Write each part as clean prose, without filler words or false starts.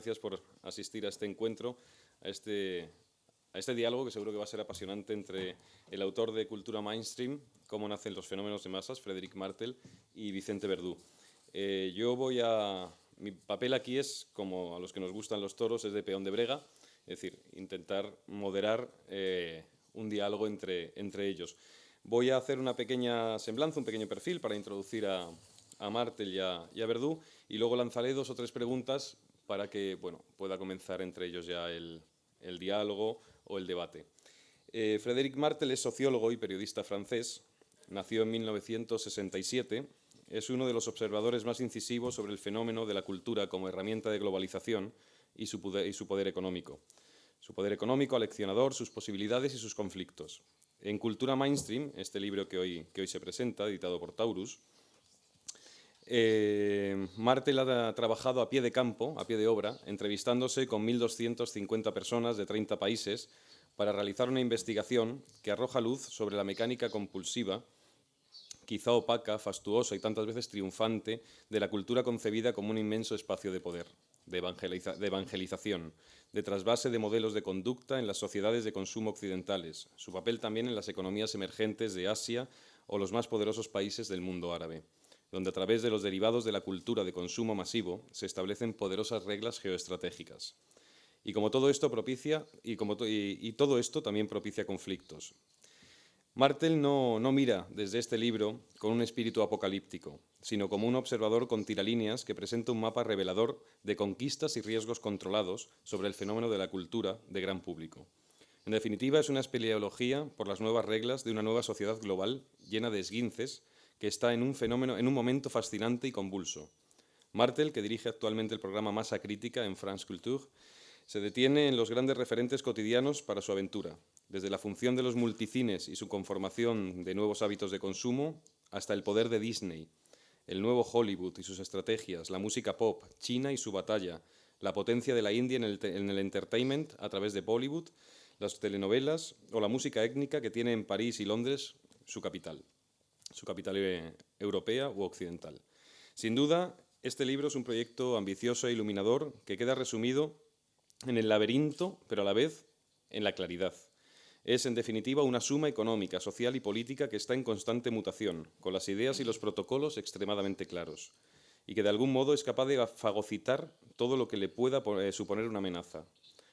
gracias por asistir a este encuentro, a este diálogo que seguro que va a ser apasionante entre el autor de Cultura Mainstream, Cómo nacen los fenómenos de masas, Frédéric Martel, y Vicente Verdú. Mi papel aquí es, como a los que nos gustan los toros, es de peón de brega, es decir, intentar moderar un diálogo entre ellos. Voy a hacer una pequeña semblanza, un pequeño perfil para introducir a Martel y a Verdú, y luego lanzaré 2 o 3 preguntas para que pueda comenzar entre ellos ya el diálogo o el debate. Frédéric Martel es sociólogo y periodista francés. Nació en 1967. Es uno de los observadores más incisivos sobre el fenómeno de la cultura como herramienta de globalización y su poder económico. Su poder económico aleccionador, sus posibilidades y sus conflictos. En Cultura Mainstream, este libro que hoy se presenta, editado por Taurus, Martel ha trabajado a pie de campo, a pie de obra, entrevistándose con 1.250 personas de 30 países para realizar una investigación que arroja luz sobre la mecánica compulsiva, quizá opaca, fastuosa y tantas veces triunfante, de la cultura concebida como un inmenso espacio de poder, de evangelización, de trasvase de modelos de conducta en las sociedades de consumo occidentales, su papel también en las economías emergentes de Asia o los más poderosos países del mundo árabe, donde a través de los derivados de la cultura de consumo masivo se establecen poderosas reglas geoestratégicas. Y todo esto también propicia conflictos. Martel no mira desde este libro con un espíritu apocalíptico, sino como un observador con tiralíneas que presenta un mapa revelador de conquistas y riesgos controlados sobre el fenómeno de la cultura de gran público. En definitiva, es una espeleología por las nuevas reglas de una nueva sociedad global llena de esguinces que está en un momento fascinante y convulso. Martel, que dirige actualmente el programa Masa Crítica en France Culture, se detiene en los grandes referentes cotidianos para su aventura, desde la función de los multicines y su conformación de nuevos hábitos de consumo, hasta el poder de Disney, el nuevo Hollywood y sus estrategias, la música pop, China y su batalla, la potencia de la India en el entertainment a través de Bollywood, las telenovelas o la música étnica que tiene en París y Londres su capital europea u occidental. Sin duda, este libro es un proyecto ambicioso e iluminador que queda resumido en el laberinto, pero a la vez en la claridad. Es, en definitiva, una suma económica, social y política que está en constante mutación, con las ideas y los protocolos extremadamente claros, y que de algún modo es capaz de fagocitar todo lo que le pueda suponer una amenaza.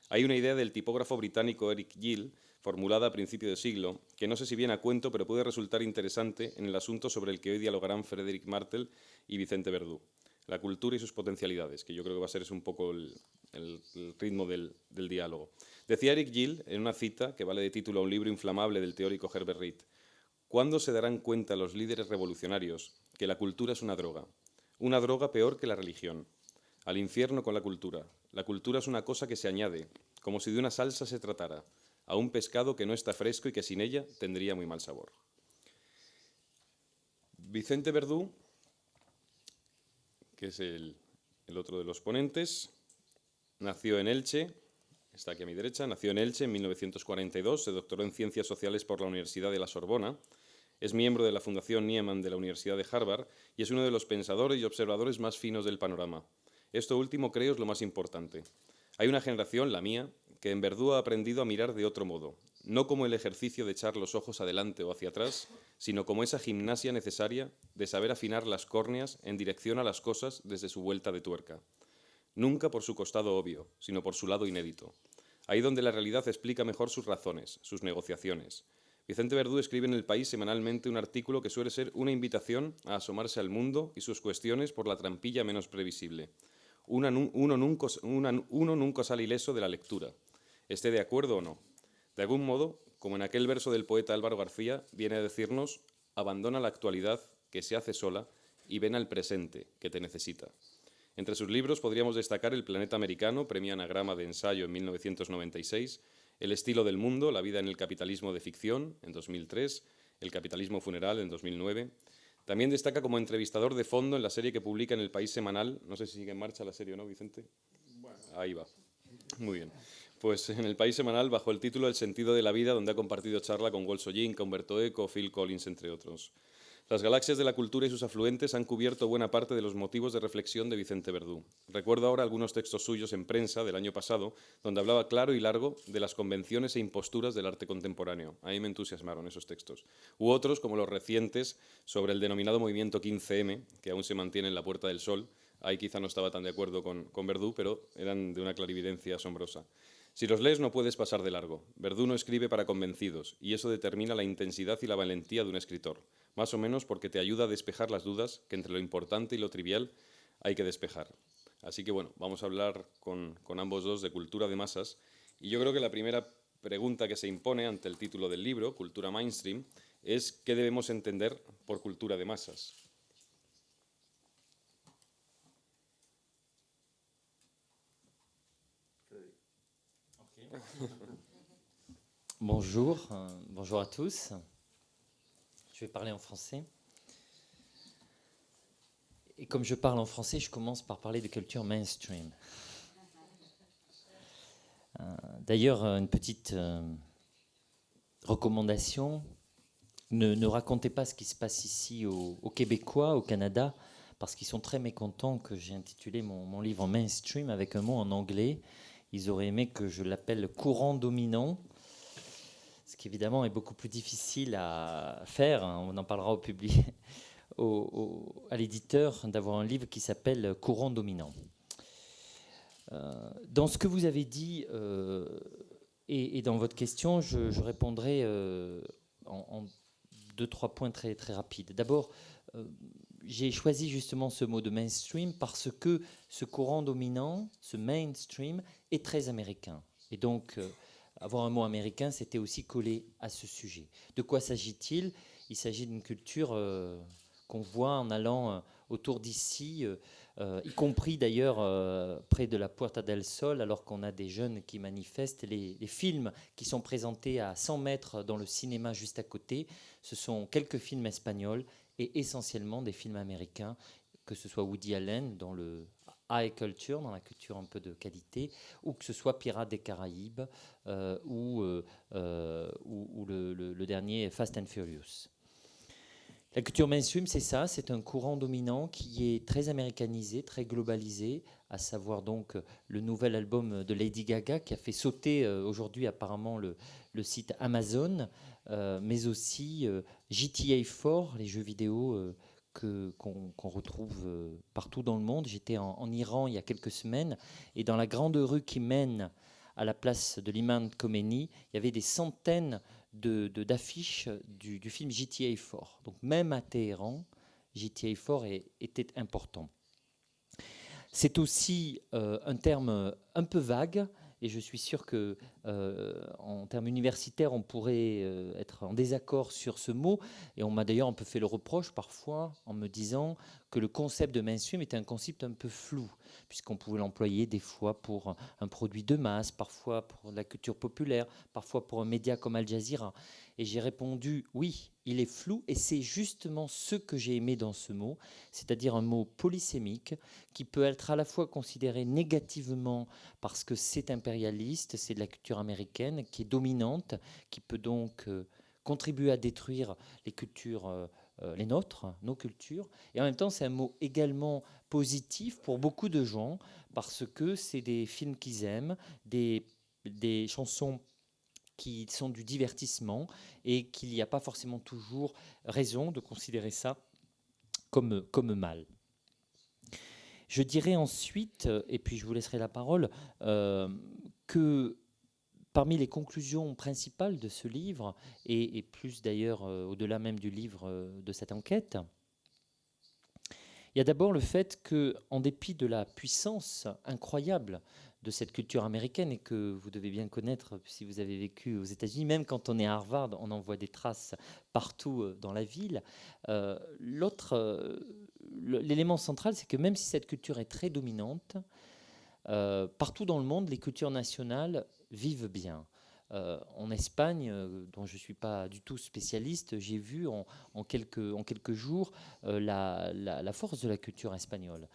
Hay una idea del tipógrafo británico Eric Gill, formulada a principio de siglo, que no sé si viene a cuento, pero puede resultar interesante en el asunto sobre el que hoy dialogarán Frédéric Martel y Vicente Verdú. La cultura y sus potencialidades, que yo creo que va a ser un poco el ritmo del diálogo. Decía Eric Gill, en una cita que vale de título a un libro inflamable del teórico Herbert Reed: ¿cuándo se darán cuenta los líderes revolucionarios que la cultura es una droga peor que la religión? Al infierno con la cultura. La cultura es una cosa que se añade, como si de una salsa se tratara, a un pescado que no está fresco y que sin ella tendría muy mal sabor. Vicente Verdú, que es el otro de los ponentes, nació en Elche, está aquí a mi derecha, nació en Elche en 1942, se doctoró en Ciencias Sociales por la Universidad de la Sorbona, es miembro de la Fundación Nieman de la Universidad de Harvard y es uno de los pensadores y observadores más finos del panorama. Esto último, creo, es lo más importante. Hay una generación, la mía, que en Verdú ha aprendido a mirar de otro modo, no como el ejercicio de echar los ojos adelante o hacia atrás, sino como esa gimnasia necesaria de saber afinar las córneas en dirección a las cosas desde su vuelta de tuerca. Nunca por su costado obvio, sino por su lado inédito. Ahí donde la realidad explica mejor sus razones, sus negociaciones. Vicente Verdú escribe en El País semanalmente un artículo que suele ser una invitación a asomarse al mundo y sus cuestiones por la trampilla menos previsible. Uno nunca sale ileso de la lectura, esté de acuerdo o no. De algún modo, como en aquel verso del poeta Álvaro García, viene a decirnos: abandona la actualidad, que se hace sola, y ven al presente, que te necesita. Entre sus libros podríamos destacar El planeta americano, premio Anagrama de ensayo en 1996, El estilo del mundo, la vida en el capitalismo de ficción, en 2003, El capitalismo funeral, en 2009. También destaca como entrevistador de fondo en la serie que publica en El País semanal. No sé si sigue en marcha la serie o no, Vicente. Bueno. Ahí va. Muy bien. Pues en El País semanal, bajo el título El sentido de la vida, donde ha compartido charla con Wolf Soyinka, Humberto Eco, Phil Collins, entre otros. Las galaxias de la cultura y sus afluentes han cubierto buena parte de los motivos de reflexión de Vicente Verdú. Recuerdo ahora algunos textos suyos en prensa del año pasado, donde hablaba claro y largo de las convenciones e imposturas del arte contemporáneo. A mí me entusiasmaron esos textos. U otros, como los recientes, sobre el denominado movimiento 15M, que aún se mantiene en la Puerta del Sol. Ahí quizá no estaba tan de acuerdo con Verdú, pero eran de una clarividencia asombrosa. Si los lees no puedes pasar de largo. Verdú no escribe para convencidos, y eso determina la intensidad y la valentía de un escritor, más o menos porque te ayuda a despejar las dudas que entre lo importante y lo trivial hay que despejar. Así que bueno, vamos a hablar con ambos dos de cultura de masas, y yo creo que la primera pregunta que se impone ante el título del libro, Cultura Mainstream, es ¿qué debemos entender por cultura de masas? Bonjour, bonjour à tous. Je vais parler en français. Et comme je parle en français, je commence par parler de culture mainstream. D'ailleurs, une petite recommandation, ne racontez pas ce qui se passe ici aux Québécois, au Canada, parce qu'ils sont très mécontents que j'ai intitulé mon livre mainstream avec un mot en anglais. Ils auraient aimé que je l'appelle courant dominant, ce qui évidemment est beaucoup plus difficile à faire, hein, on en parlera au public, à l'éditeur, d'avoir un livre qui s'appelle Courant dominant. Dans ce que vous avez dit et dans votre question, je répondrai en 2-3 points très, très rapides. D'abord, j'ai choisi justement ce mot de mainstream parce que ce courant dominant, ce mainstream, est très américain. Et donc, avoir un mot américain, c'était aussi collé à ce sujet. De quoi s'agit-il? Il s'agit d'une culture qu'on voit en allant autour d'ici, y compris d'ailleurs près de la Puerta del Sol, alors qu'on a des jeunes qui manifestent. Les films qui sont présentés à 100 mètres dans le cinéma juste à côté, ce sont quelques films espagnols et essentiellement des films américains, que ce soit Woody Allen dans le high culture, dans la culture un peu de qualité, ou que ce soit Pirates des Caraïbes ou le dernier Fast and Furious. La culture mainstream, c'est ça, c'est un courant dominant qui est très américanisé, très globalisé, à savoir donc le nouvel album de Lady Gaga qui a fait sauter aujourd'hui apparemment le site Amazon, mais aussi GTA 4, les jeux vidéo qu'on retrouve partout dans le monde. J'étais en Iran il y a quelques semaines et dans la grande rue qui mène à la place de l'imam Khomeini, il y avait des centaines d'affiches du film GTA 4. Donc même à Téhéran, GTA 4 était important. C'est aussi un terme un peu vague, et je suis sûr que en termes universitaires, on pourrait être en désaccord sur ce mot. Et on m'a d'ailleurs un peu fait le reproche parfois en me disant que le concept de mainstream était un concept un peu flou, puisqu'on pouvait l'employer des fois pour un produit de masse, parfois pour la culture populaire, parfois pour un média comme Al Jazeera. Et j'ai répondu, oui, il est flou, et c'est justement ce que j'ai aimé dans ce mot, c'est-à-dire un mot polysémique qui peut être à la fois considéré négativement parce que c'est impérialiste, c'est de la culture américaine qui est dominante, qui peut donc contribuer à détruire les cultures, les nôtres, nos cultures. Et en même temps, c'est un mot également positif pour beaucoup de gens parce que c'est des films qu'ils aiment, des chansons qui sont du divertissement et qu'il n'y a pas forcément toujours raison de considérer ça comme mal. Je dirais ensuite, et puis je vous laisserai la parole, que parmi les conclusions principales de ce livre, et plus d'ailleurs au-delà même du livre de cette enquête, il y a d'abord le fait qu'en dépit de la puissance incroyable de cette culture américaine, et que vous devez bien connaître si vous avez vécu aux États-Unis, même quand on est à Harvard, on en voit des traces partout dans la ville. L'élément central, c'est que même si cette culture est très dominante, partout dans le monde, les cultures nationales vivent bien. En Espagne, dont je ne suis pas du tout spécialiste, j'ai vu en quelques jours la force de la culture espagnole.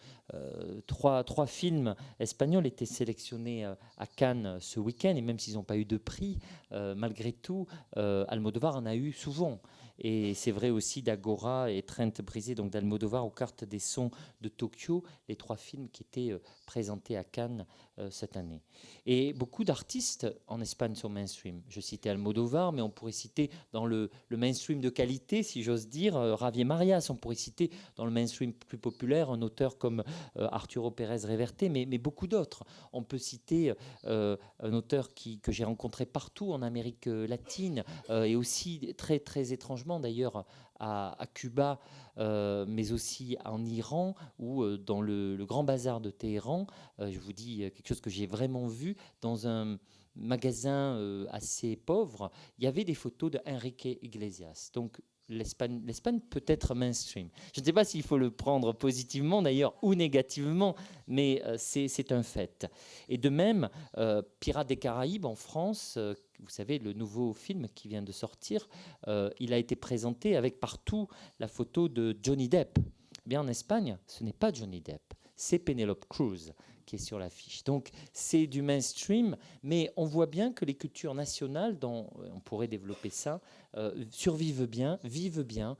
Trois films espagnols étaient sélectionnés à Cannes ce week-end, et même s'ils n'ont pas eu de prix, malgré tout, Almodovar en a eu souvent. Et c'est vrai aussi d'Agora et Trent Brisé, donc d'Almodovar, aux cartes des sons de Tokyo, les 3 films qui étaient présentés à Cannes cette année. Et beaucoup d'artistes en Espagne sont mainstream. Je citais Almodovar, mais on pourrait citer dans le mainstream de qualité, si j'ose dire, Javier Marias. On pourrait citer dans le mainstream plus populaire un auteur comme Arturo Pérez Reverte, mais beaucoup d'autres. On peut citer un auteur que j'ai rencontré partout en Amérique latine et aussi très, très étrangement d'ailleurs à Cuba, mais aussi en Iran ou dans le Grand Bazar de Téhéran. Je vous dis quelque chose que j'ai vraiment vu dans un magasin assez pauvre. Il y avait des photos de Enrique Iglesias. Donc l'Espagne peut être mainstream. Je ne sais pas s'il faut le prendre positivement d'ailleurs ou négativement, mais c'est un fait. Et de même, Pirates des Caraïbes en France, vous savez, le nouveau film qui vient de sortir, il a été présenté avec partout la photo de Johnny Depp. Eh bien, en Espagne, ce n'est pas Johnny Depp, c'est Penelope Cruz qui est sur l'affiche. Donc c'est du mainstream, mais on voit bien que les cultures nationales, on pourrait développer ça, survivent bien, vivent bien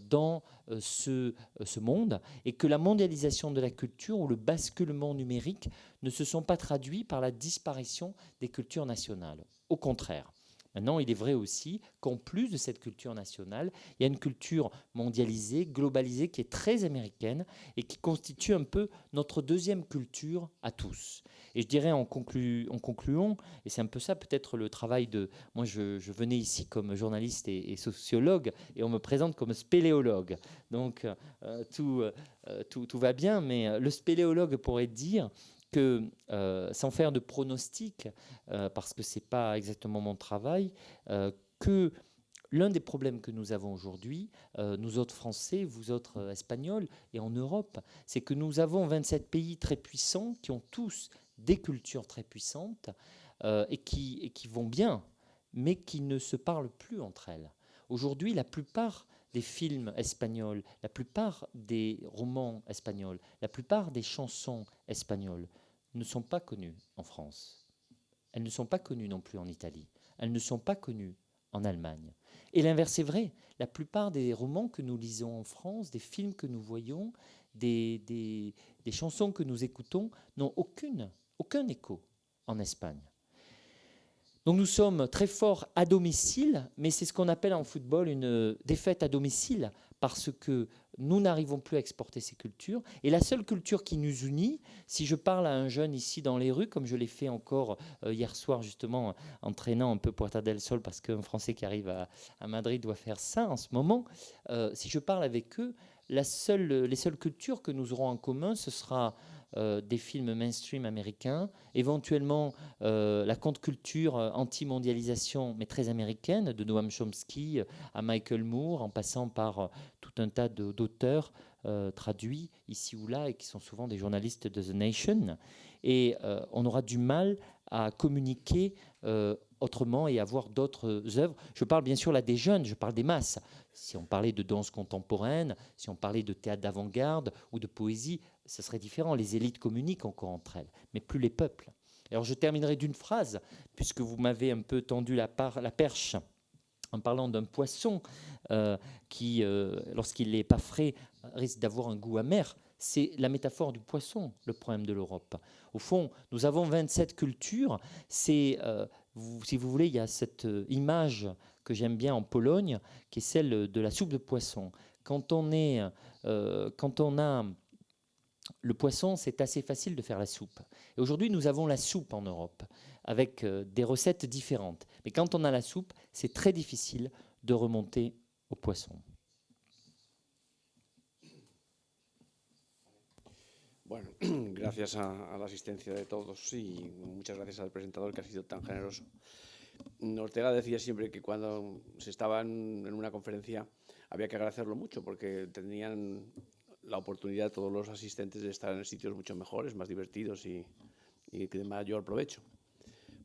dans ce monde, et que la mondialisation de la culture ou le basculement numérique ne se sont pas traduits par la disparition des cultures nationales. Au contraire. Maintenant, il est vrai aussi qu'en plus de cette culture nationale, il y a une culture mondialisée, globalisée, qui est très américaine et qui constitue un peu notre deuxième culture à tous. Et je dirais en concluant, et c'est un peu ça peut-être le travail de... Moi, je venais ici comme journaliste et sociologue, et on me présente comme spéléologue. Donc, tout va bien, mais le spéléologue pourrait dire que, sans faire de pronostic, parce que ce n'est pas exactement mon travail, que l'un des problèmes que nous avons aujourd'hui, nous autres Français, vous autres Espagnols, et en Europe, c'est que nous avons 27 pays très puissants qui ont tous des cultures très puissantes et qui vont bien, mais qui ne se parlent plus entre elles. Aujourd'hui, la plupart des films espagnols, la plupart des romans espagnols, la plupart des chansons espagnoles ne sont pas connues en France. Elles ne sont pas connues non plus en Italie. Elles ne sont pas connues en Allemagne. Et l'inverse est vrai. La plupart des romans que nous lisons en France, des films que nous voyons, des chansons que nous écoutons n'ont aucun écho en Espagne. Donc nous sommes très forts à domicile, mais c'est ce qu'on appelle en football une défaite à domicile, parce que nous n'arrivons plus à exporter ces cultures. Et la seule culture qui nous unit, si je parle à un jeune ici dans les rues, comme je l'ai fait encore hier soir justement, entraînant un peu Puerta del Sol, parce qu'un Français qui arrive à Madrid doit faire ça en ce moment, si je parle avec eux, les seules cultures que nous aurons en commun, ce sera des films mainstream américains, éventuellement la contre-culture anti-mondialisation, mais très américaine, de Noam Chomsky à Michael Moore, en passant par tout un tas d'auteurs traduits ici ou là, et qui sont souvent des journalistes de The Nation. Et on aura du mal à communiquer autrement et avoir d'autres œuvres. Je parle bien sûr là des jeunes, je parle des masses. Si on parlait de danse contemporaine, si on parlait de théâtre d'avant-garde ou de poésie, ce serait différent. Les élites communiquent encore entre elles, mais plus les peuples. Alors je terminerai d'une phrase, puisque vous m'avez un peu tendu la perche en parlant d'un poisson qui, lorsqu'il n'est pas frais, risque d'avoir un goût amer. C'est la métaphore du poisson, le problème de l'Europe. Au fond, nous avons 27 cultures. Si vous voulez, il y a cette image que j'aime bien en Pologne, qui est celle de la soupe de poisson. Quand on a le poisson, c'est assez facile de faire la soupe. Et aujourd'hui, nous avons la soupe en Europe, avec des recettes différentes. Mais quand on a la soupe, c'est très difficile de remonter au poisson. Bueno, gracias a la asistencia de todos y muchas gracias al presentador que ha sido tan generoso. Ortega decía siempre que cuando se estaba en una conferencia había que agradecerlo mucho porque tenían la oportunidad todos los asistentes de estar en sitios mucho mejores, más divertidos y de mayor provecho.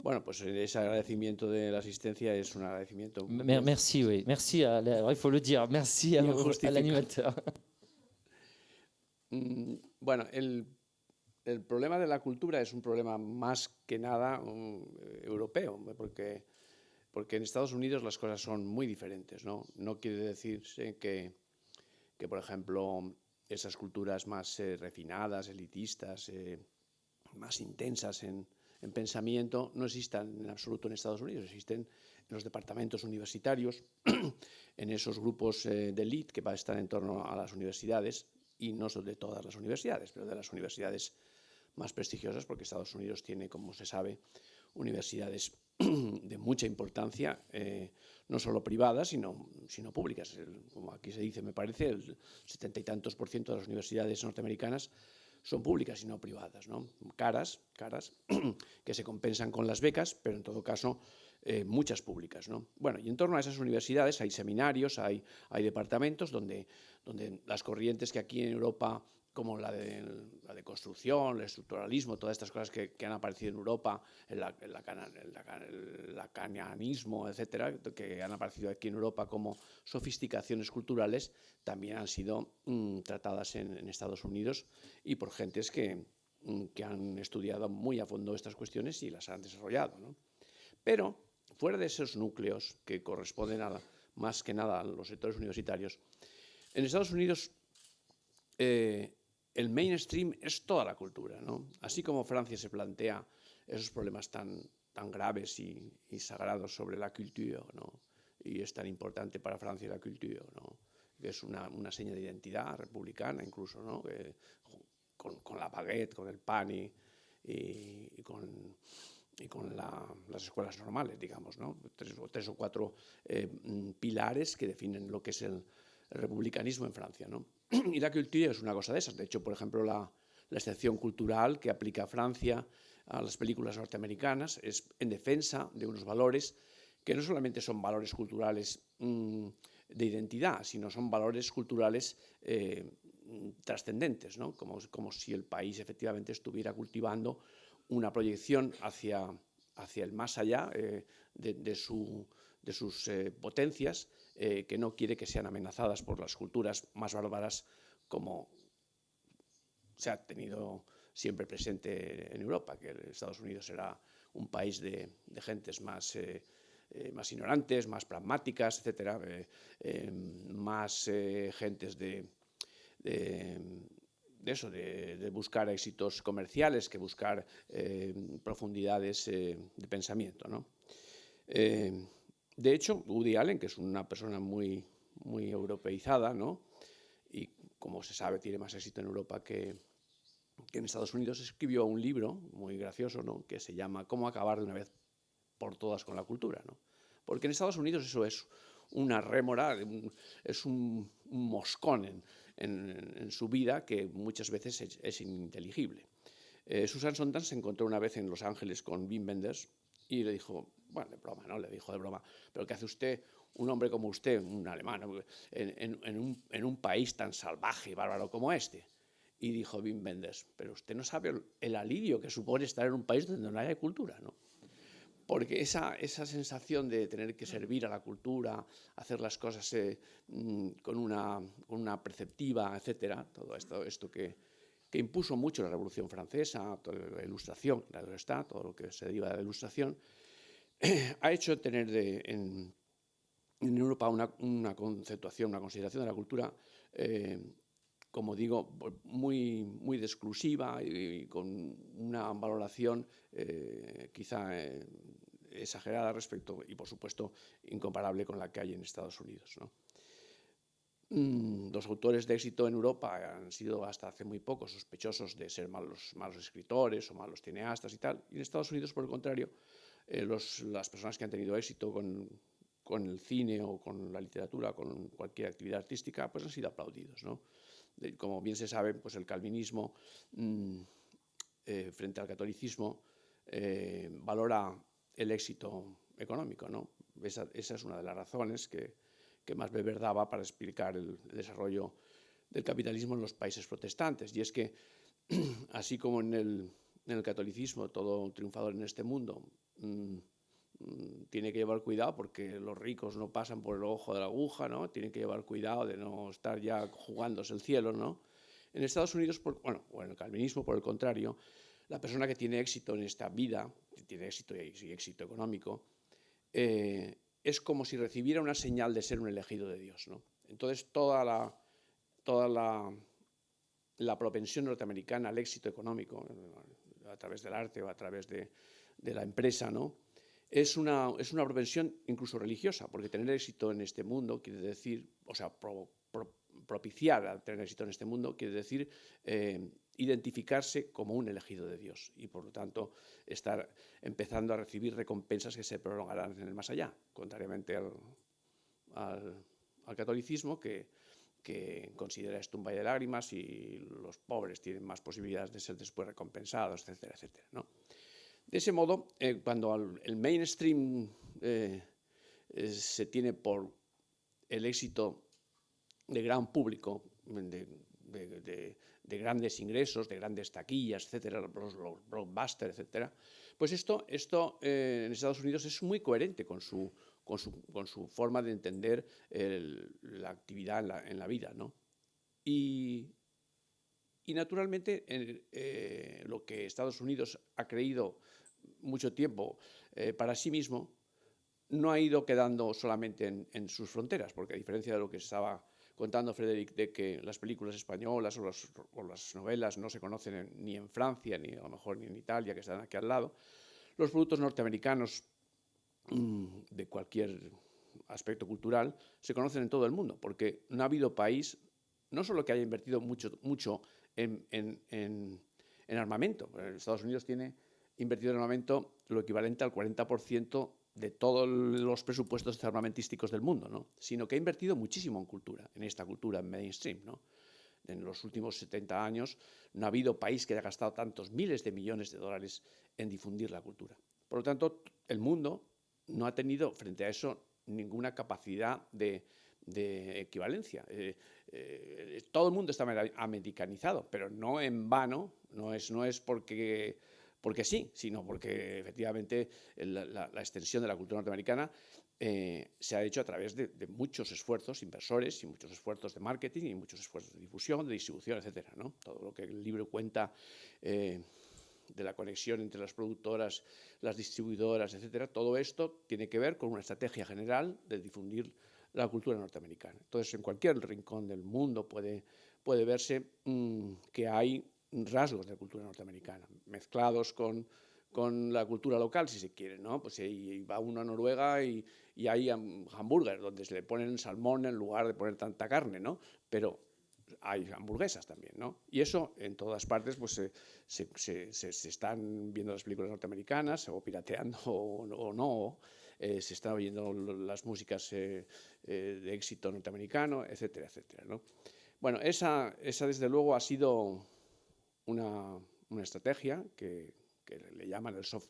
Bueno, pues ese agradecimiento de la asistencia es un agradecimiento. Merci, oui. Merci, il faut le dire, merci à l'animateur. Bueno, el problema de la cultura es un problema más que nada europeo, porque porque en Estados Unidos las cosas son muy diferentes, ¿no? No quiere decirse que por ejemplo, esas culturas más refinadas, elitistas, más intensas en pensamiento, no existan en absoluto en Estados Unidos, existen en los departamentos universitarios, en esos grupos de élite que están en torno a las universidades, y no son de todas las universidades, pero de las universidades más prestigiosas, porque Estados Unidos tiene, como se sabe, universidades de mucha importancia, no solo privadas, sino públicas. Como aquí se dice, me parece, el 70 y tantos % de las universidades norteamericanas son públicas y no privadas, ¿no? Caras, que se compensan con las becas, pero en todo caso muchas públicas, ¿no? Bueno, y en torno a esas universidades hay seminarios, hay departamentos donde las corrientes que aquí en Europa, como la de construcción, el estructuralismo, todas estas cosas que han aparecido en Europa, el lacanianismo, etcétera, que han aparecido aquí en Europa como sofisticaciones culturales, también han sido tratadas en Estados Unidos y por gentes que han estudiado muy a fondo estas cuestiones y las han desarrollado, ¿no? Pero fuera de esos núcleos que corresponden más que nada a los sectores universitarios, en Estados Unidos el mainstream es toda la cultura, ¿no? Así como Francia se plantea esos problemas tan graves y sagrados sobre la culture, ¿no? Y es tan importante para Francia la culture, ¿no? Que es una seña de identidad republicana incluso, ¿no? Con la baguette, con el pan y con las escuelas normales, digamos, ¿no? Tres o cuatro pilares que definen lo que es el republicanismo en Francia, ¿no? Y la cultura es una cosa de esas. De hecho, por ejemplo, la excepción cultural que aplica Francia a las películas norteamericanas es en defensa de unos valores que no solamente son valores culturales de identidad, sino son valores culturales trascendentes, ¿no? Como si el país efectivamente estuviera cultivando una proyección hacia el más allá de sus potencias, que no quiere que sean amenazadas por las culturas más bárbaras como se ha tenido siempre presente en Europa, que Estados Unidos era un país de gentes más ignorantes, más pragmáticas, etcétera, más gentes de buscar éxitos comerciales que buscar profundidades de pensamiento, ¿no? De hecho, Woody Allen, que es una persona muy, muy europeizada, ¿no? Y como se sabe tiene más éxito en Europa que en Estados Unidos, escribió un libro muy gracioso, ¿no? Que se llama Cómo acabar de una vez por todas con la cultura, ¿no? Porque en Estados Unidos eso es una rémora, es un moscón en su vida que muchas veces es ininteligible. Susan Sontag se encontró una vez en Los Ángeles con Wim Wenders y le dijo, bueno, de broma, ¿no? Le dijo de broma, pero ¿qué hace usted, un hombre como usted, un alemán, en un país tan salvaje y bárbaro como este? Y dijo Wim Wenders, pero usted no sabe el alivio que supone estar en un país donde no haya cultura, ¿no? Porque esa sensación de tener que servir a la cultura, hacer las cosas con una perceptiva, etcétera, todo esto que impuso mucho la Revolución Francesa, toda la Ilustración, claro está, todo lo que se deriva de la Ilustración, ha hecho tener en Europa una conceptuación, una consideración de la cultura, como digo, muy, muy exclusiva y con una valoración quizá exagerada respecto, y por supuesto incomparable con la que hay en Estados Unidos, ¿no? Los autores de éxito en Europa han sido hasta hace muy poco sospechosos de ser malos escritores o malos cineastas y tal, y en Estados Unidos, por el contrario, las personas que han tenido éxito con el cine o con la literatura, con cualquier actividad artística, pues han sido aplaudidos, ¿no? Como bien se sabe, pues el calvinismo frente al catolicismo valora el éxito económico, ¿no? Esa es una de las razones que más Weber daba para explicar el desarrollo del capitalismo en los países protestantes. Y es que, así como en el catolicismo, todo triunfador en este mundo tiene que llevar cuidado porque los ricos no pasan por el ojo de la aguja, ¿no? Tienen que llevar cuidado de no estar ya jugándose el cielo, ¿no? En Estados Unidos, o en el calvinismo, por el contrario, la persona que tiene éxito en esta vida, que tiene éxito y éxito económico, es como si recibiera una señal de ser un elegido de Dios, ¿no? Entonces toda la propensión norteamericana al éxito económico, a través del arte o a través de la empresa, ¿no? Es una propensión incluso religiosa, porque tener éxito en este mundo quiere decir, o sea, propiciar a tener éxito en este mundo quiere decir identificarse como un elegido de Dios y, por lo tanto, estar empezando a recibir recompensas que se prolongarán en el más allá, contrariamente al catolicismo, que considera esto un valle de lágrimas y los pobres tienen más posibilidades de ser después recompensados, etcétera, etcétera, ¿no? De ese modo, cuando el mainstream se tiene por el éxito de gran público, de grandes ingresos, de grandes taquillas, etcétera, los blockbusters, etcétera, pues esto en Estados Unidos es muy coherente con su forma de entender la actividad en la vida, ¿no? Y naturalmente lo que Estados Unidos ha creído mucho tiempo para sí mismo no ha ido quedando solamente en sus fronteras, porque a diferencia de lo que estaba contando Frederick, de que las películas españolas o las novelas no se conocen ni en Francia, ni a lo mejor ni en Italia, que están aquí al lado, los productos norteamericanos de cualquier aspecto cultural se conocen en todo el mundo, porque no ha habido país, no solo que haya invertido mucho en armamento. Estados Unidos tiene invertido en armamento lo equivalente al 40% de todos los presupuestos armamentísticos del mundo, ¿no? Sino que ha invertido muchísimo en cultura, en esta cultura mainstream, ¿no? En los últimos 70 años no ha habido país que haya gastado tantos miles de millones de dólares en difundir la cultura. Por lo tanto, el mundo no ha tenido frente a eso ninguna capacidad de equivalencia. Todo el mundo está americanizado, pero no en vano, no es porque sí, sino porque efectivamente la extensión de la cultura norteamericana se ha hecho a través de muchos esfuerzos inversores y muchos esfuerzos de marketing y muchos esfuerzos de difusión, de distribución, etcétera, ¿no? Todo lo que el libro cuenta de la conexión entre las productoras, las distribuidoras, etcétera, todo esto tiene que ver con una estrategia general de difundir la cultura norteamericana. Entonces, en cualquier rincón del mundo puede verse que hay rasgos de la cultura norteamericana, mezclados con la cultura local, si se quiere, ¿no? Pues si va uno a Noruega y hay hamburguesas donde se le ponen salmón en lugar de poner tanta carne, ¿no? Pero hay hamburguesas también, ¿no? Y eso en todas partes pues se están viendo las películas norteamericanas o pirateando o no, se están oyendo las músicas de éxito norteamericano, etcétera, etcétera, ¿no? Bueno, esa desde luego ha sido una estrategia que le llaman el soft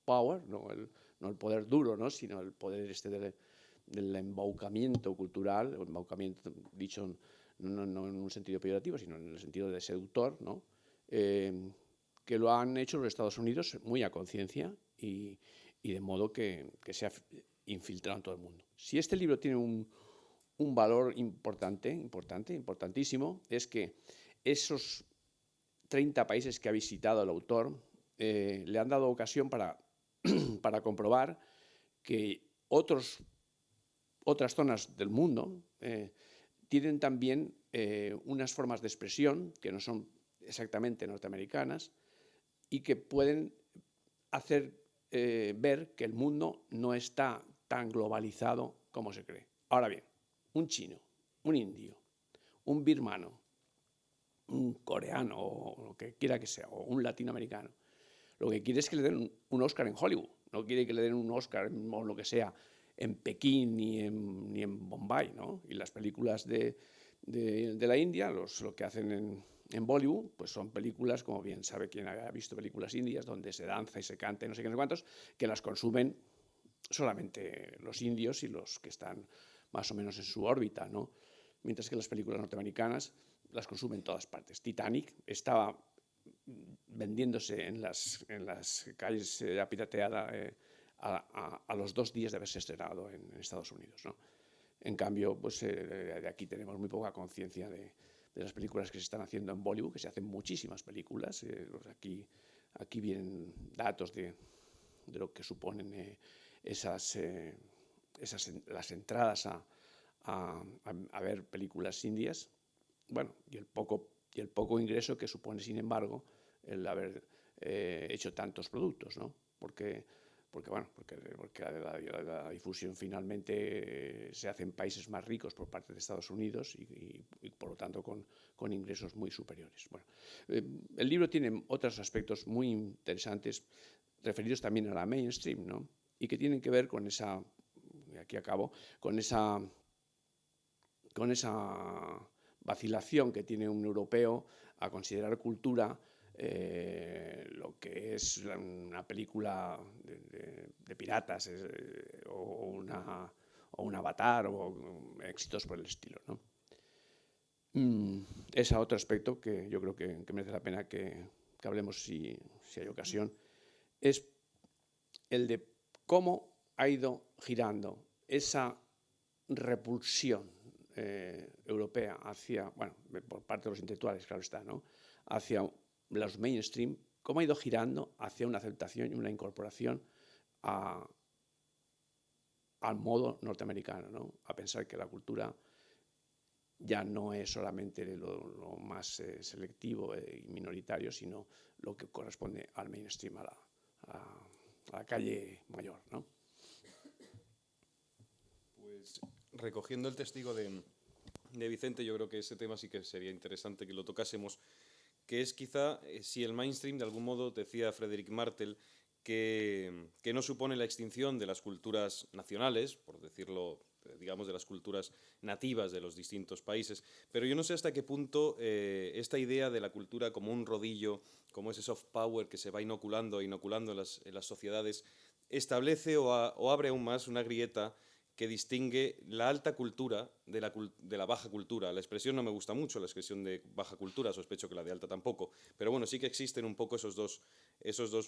power, no el poder duro, ¿no? Sino el poder del embaucamiento cultural, o embaucamiento dicho no en un sentido peyorativo, sino en el sentido de seductor, ¿no? Que lo han hecho los Estados Unidos muy a conciencia y de modo que se ha infiltrado en todo el mundo. Si este libro tiene un valor importantísimo, es que esos 30 países que ha visitado el autor le han dado ocasión para comprobar que otras zonas del mundo tienen también unas formas de expresión que no son exactamente norteamericanas y que pueden hacer ver que el mundo no está tan globalizado como se cree. Ahora bien, un chino, un indio, un birmano, un coreano o lo que quiera que sea, o un latinoamericano, lo que quiere es que le den un Oscar en Hollywood, no quiere que le den un Oscar o lo que sea en Pekín ni en Bombay, ¿no? Y las películas de la India, lo que hacen en Bollywood, pues son películas, como bien sabe quien ha visto películas indias, donde se danza y se canta y no sé qué, no sé cuántos, que las consumen solamente los indios y los que están más o menos en su órbita, ¿no? Mientras que las películas norteamericanas las consumen en todas partes. Titanic estaba vendiéndose en las calles pirateada a los 2 días de haberse estrenado en Estados Unidos, ¿no? En cambio, pues de aquí tenemos muy poca conciencia de las películas que se están haciendo en Bollywood, que se hacen muchísimas películas. Aquí vienen datos de lo que suponen las entradas a ver películas indias, bueno, y el poco ingreso que supone, sin embargo, el haber hecho tantos productos, ¿no? Porque la difusión finalmente se hace en países más ricos por parte de Estados Unidos y por lo tanto con ingresos muy superiores. Bueno, el libro tiene otros aspectos muy interesantes referidos también a la mainstream, ¿no? Y que tienen que ver con esa, aquí acabo, con esa vacilación que tiene un europeo a considerar cultura lo que es una película de piratas o un Avatar o éxitos por el estilo, ¿no? Es otro aspecto que yo creo que merece la pena que hablemos si hay ocasión, es el de cómo ha ido girando esa repulsión europea hacia, bueno, por parte de los intelectuales, claro está, ¿no?, hacia los mainstream, cómo ha ido girando hacia una aceptación y una incorporación al modo norteamericano, ¿no?, a pensar que la cultura ya no es solamente lo más selectivo y minoritario, sino lo que corresponde al mainstream, a la calle mayor, ¿no? Pues recogiendo el testigo de Vicente, yo creo que ese tema sí que sería interesante que lo tocásemos, que es quizá si el mainstream, de algún modo, decía Frederick Martel, que no supone la extinción de las culturas nacionales, por decirlo, digamos, de las culturas nativas de los distintos países, pero yo no sé hasta qué punto esta idea de la cultura como un rodillo, como ese soft power que se va inoculando en las sociedades, establece o abre aún más una grieta que distingue la alta cultura de la baja cultura. La expresión no me gusta mucho, la expresión de baja cultura, sospecho que la de alta tampoco, pero bueno, sí que existen un poco esos dos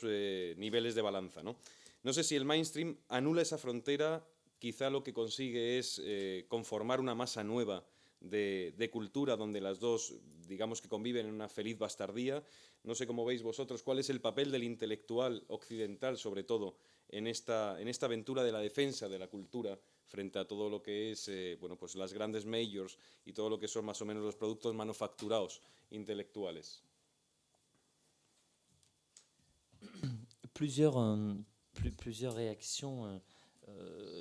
niveles de balanza, ¿no? No sé si el mainstream anula esa frontera, quizá lo que consigue es conformar una masa nueva de cultura donde las dos, digamos, que conviven en una feliz bastardía. No sé cómo veis vosotros, cuál es el papel del intelectual occidental, sobre todo, en esta aventura de la defensa de la cultura frente a todo lo que es bueno, pues las grandes majors y todo lo que son más o menos los productos manufacturados intelectuales. Plusieurs réactions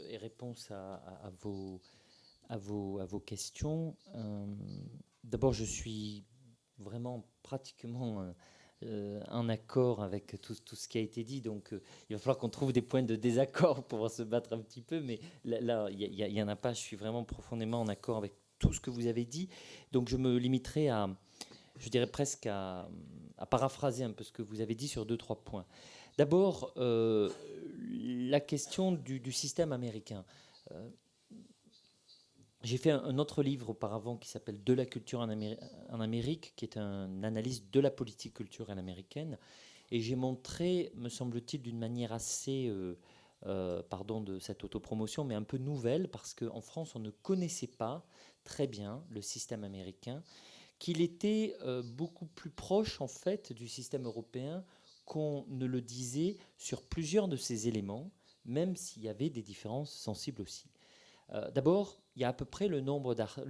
et réponses à vos questions. D'abord, je suis vraiment pratiquement en accord avec tout ce qui a été dit, donc il va falloir qu'on trouve des points de désaccord pour se battre un petit peu, mais là, il n'y en a pas. Je suis vraiment profondément en accord avec tout ce que vous avez dit, donc je me limiterai je dirais presque à paraphraser un peu ce que vous avez dit sur 2-3 points. D'abord, la question du système américain. J'ai fait un autre livre auparavant qui s'appelle « De la culture en Amérique », qui est une analyse de la politique culturelle américaine. Et j'ai montré, me semble-t-il, d'une manière assez, pardon de cette autopromotion, mais un peu nouvelle, parce qu'en France, on ne connaissait pas très bien le système américain, qu'il était beaucoup plus proche, en fait, du système européen qu'on ne le disait sur plusieurs de ces éléments, même s'il y avait des différences sensibles aussi. D'abord, il y a à peu près le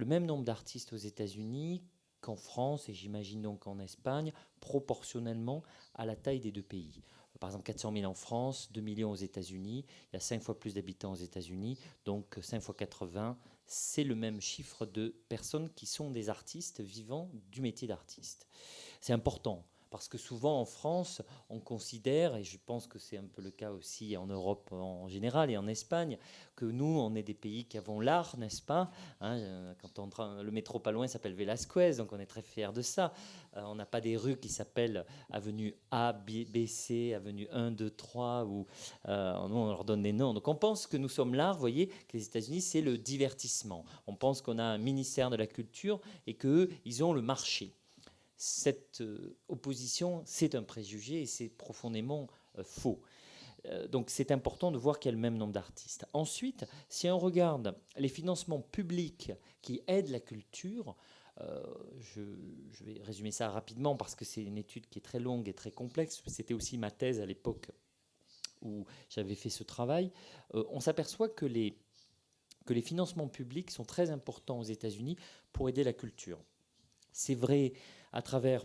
même nombre d'artistes aux États-Unis qu'en France, et j'imagine donc en Espagne, proportionnellement à la taille des deux pays. Par exemple, 400 000 en France, 2 millions aux États-Unis, il y a 5 fois plus d'habitants aux États-Unis, donc 5 fois 80, c'est le même chiffre de personnes qui sont des artistes vivant du métier d'artiste. C'est important, parce que souvent en France, on considère, et je pense que c'est un peu le cas aussi en Europe en général et en Espagne, que nous, on est des pays qui avons l'art, n'est-ce pas, hein, le métro pas loin s'appelle Velasquez, donc on est très fiers de ça. On n'a pas des rues qui s'appellent avenue A, B, C, avenue 1, 2, 3, où on leur donne des noms. Donc on pense que nous sommes l'art, vous voyez, que les États-Unis, c'est le divertissement. On pense qu'on a un ministère de la culture et qu'eux, ils ont le marché. Cette opposition, c'est un préjugé et c'est profondément faux. Donc c'est important de voir qu'il y a le même nombre d'artistes. Ensuite, si on regarde les financements publics qui aident la culture, je vais résumer ça rapidement parce que c'est une étude qui est très longue et très complexe. C'était aussi ma thèse à l'époque où j'avais fait ce travail, on s'aperçoit que les financements publics sont très importants aux États-Unis pour aider la culture. C'est vrai à travers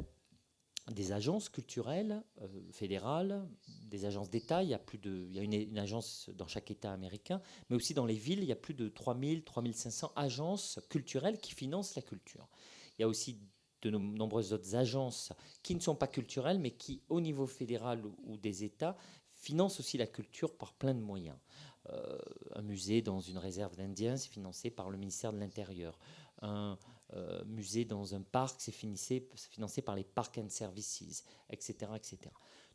des agences culturelles fédérales, des agences d'État. Il y a une agence dans chaque État américain, mais aussi dans les villes, il y a plus de 3000, 3500 agences culturelles qui financent la culture. Il y a aussi de nombreuses autres agences qui ne sont pas culturelles, mais qui, au niveau fédéral ou des États, financent aussi la culture par plein de moyens. Un musée dans une réserve d'Indiens, c'est financé par le ministère de l'Intérieur. Un musée dans un parc, c'est financé par les Park and Services, etc., etc.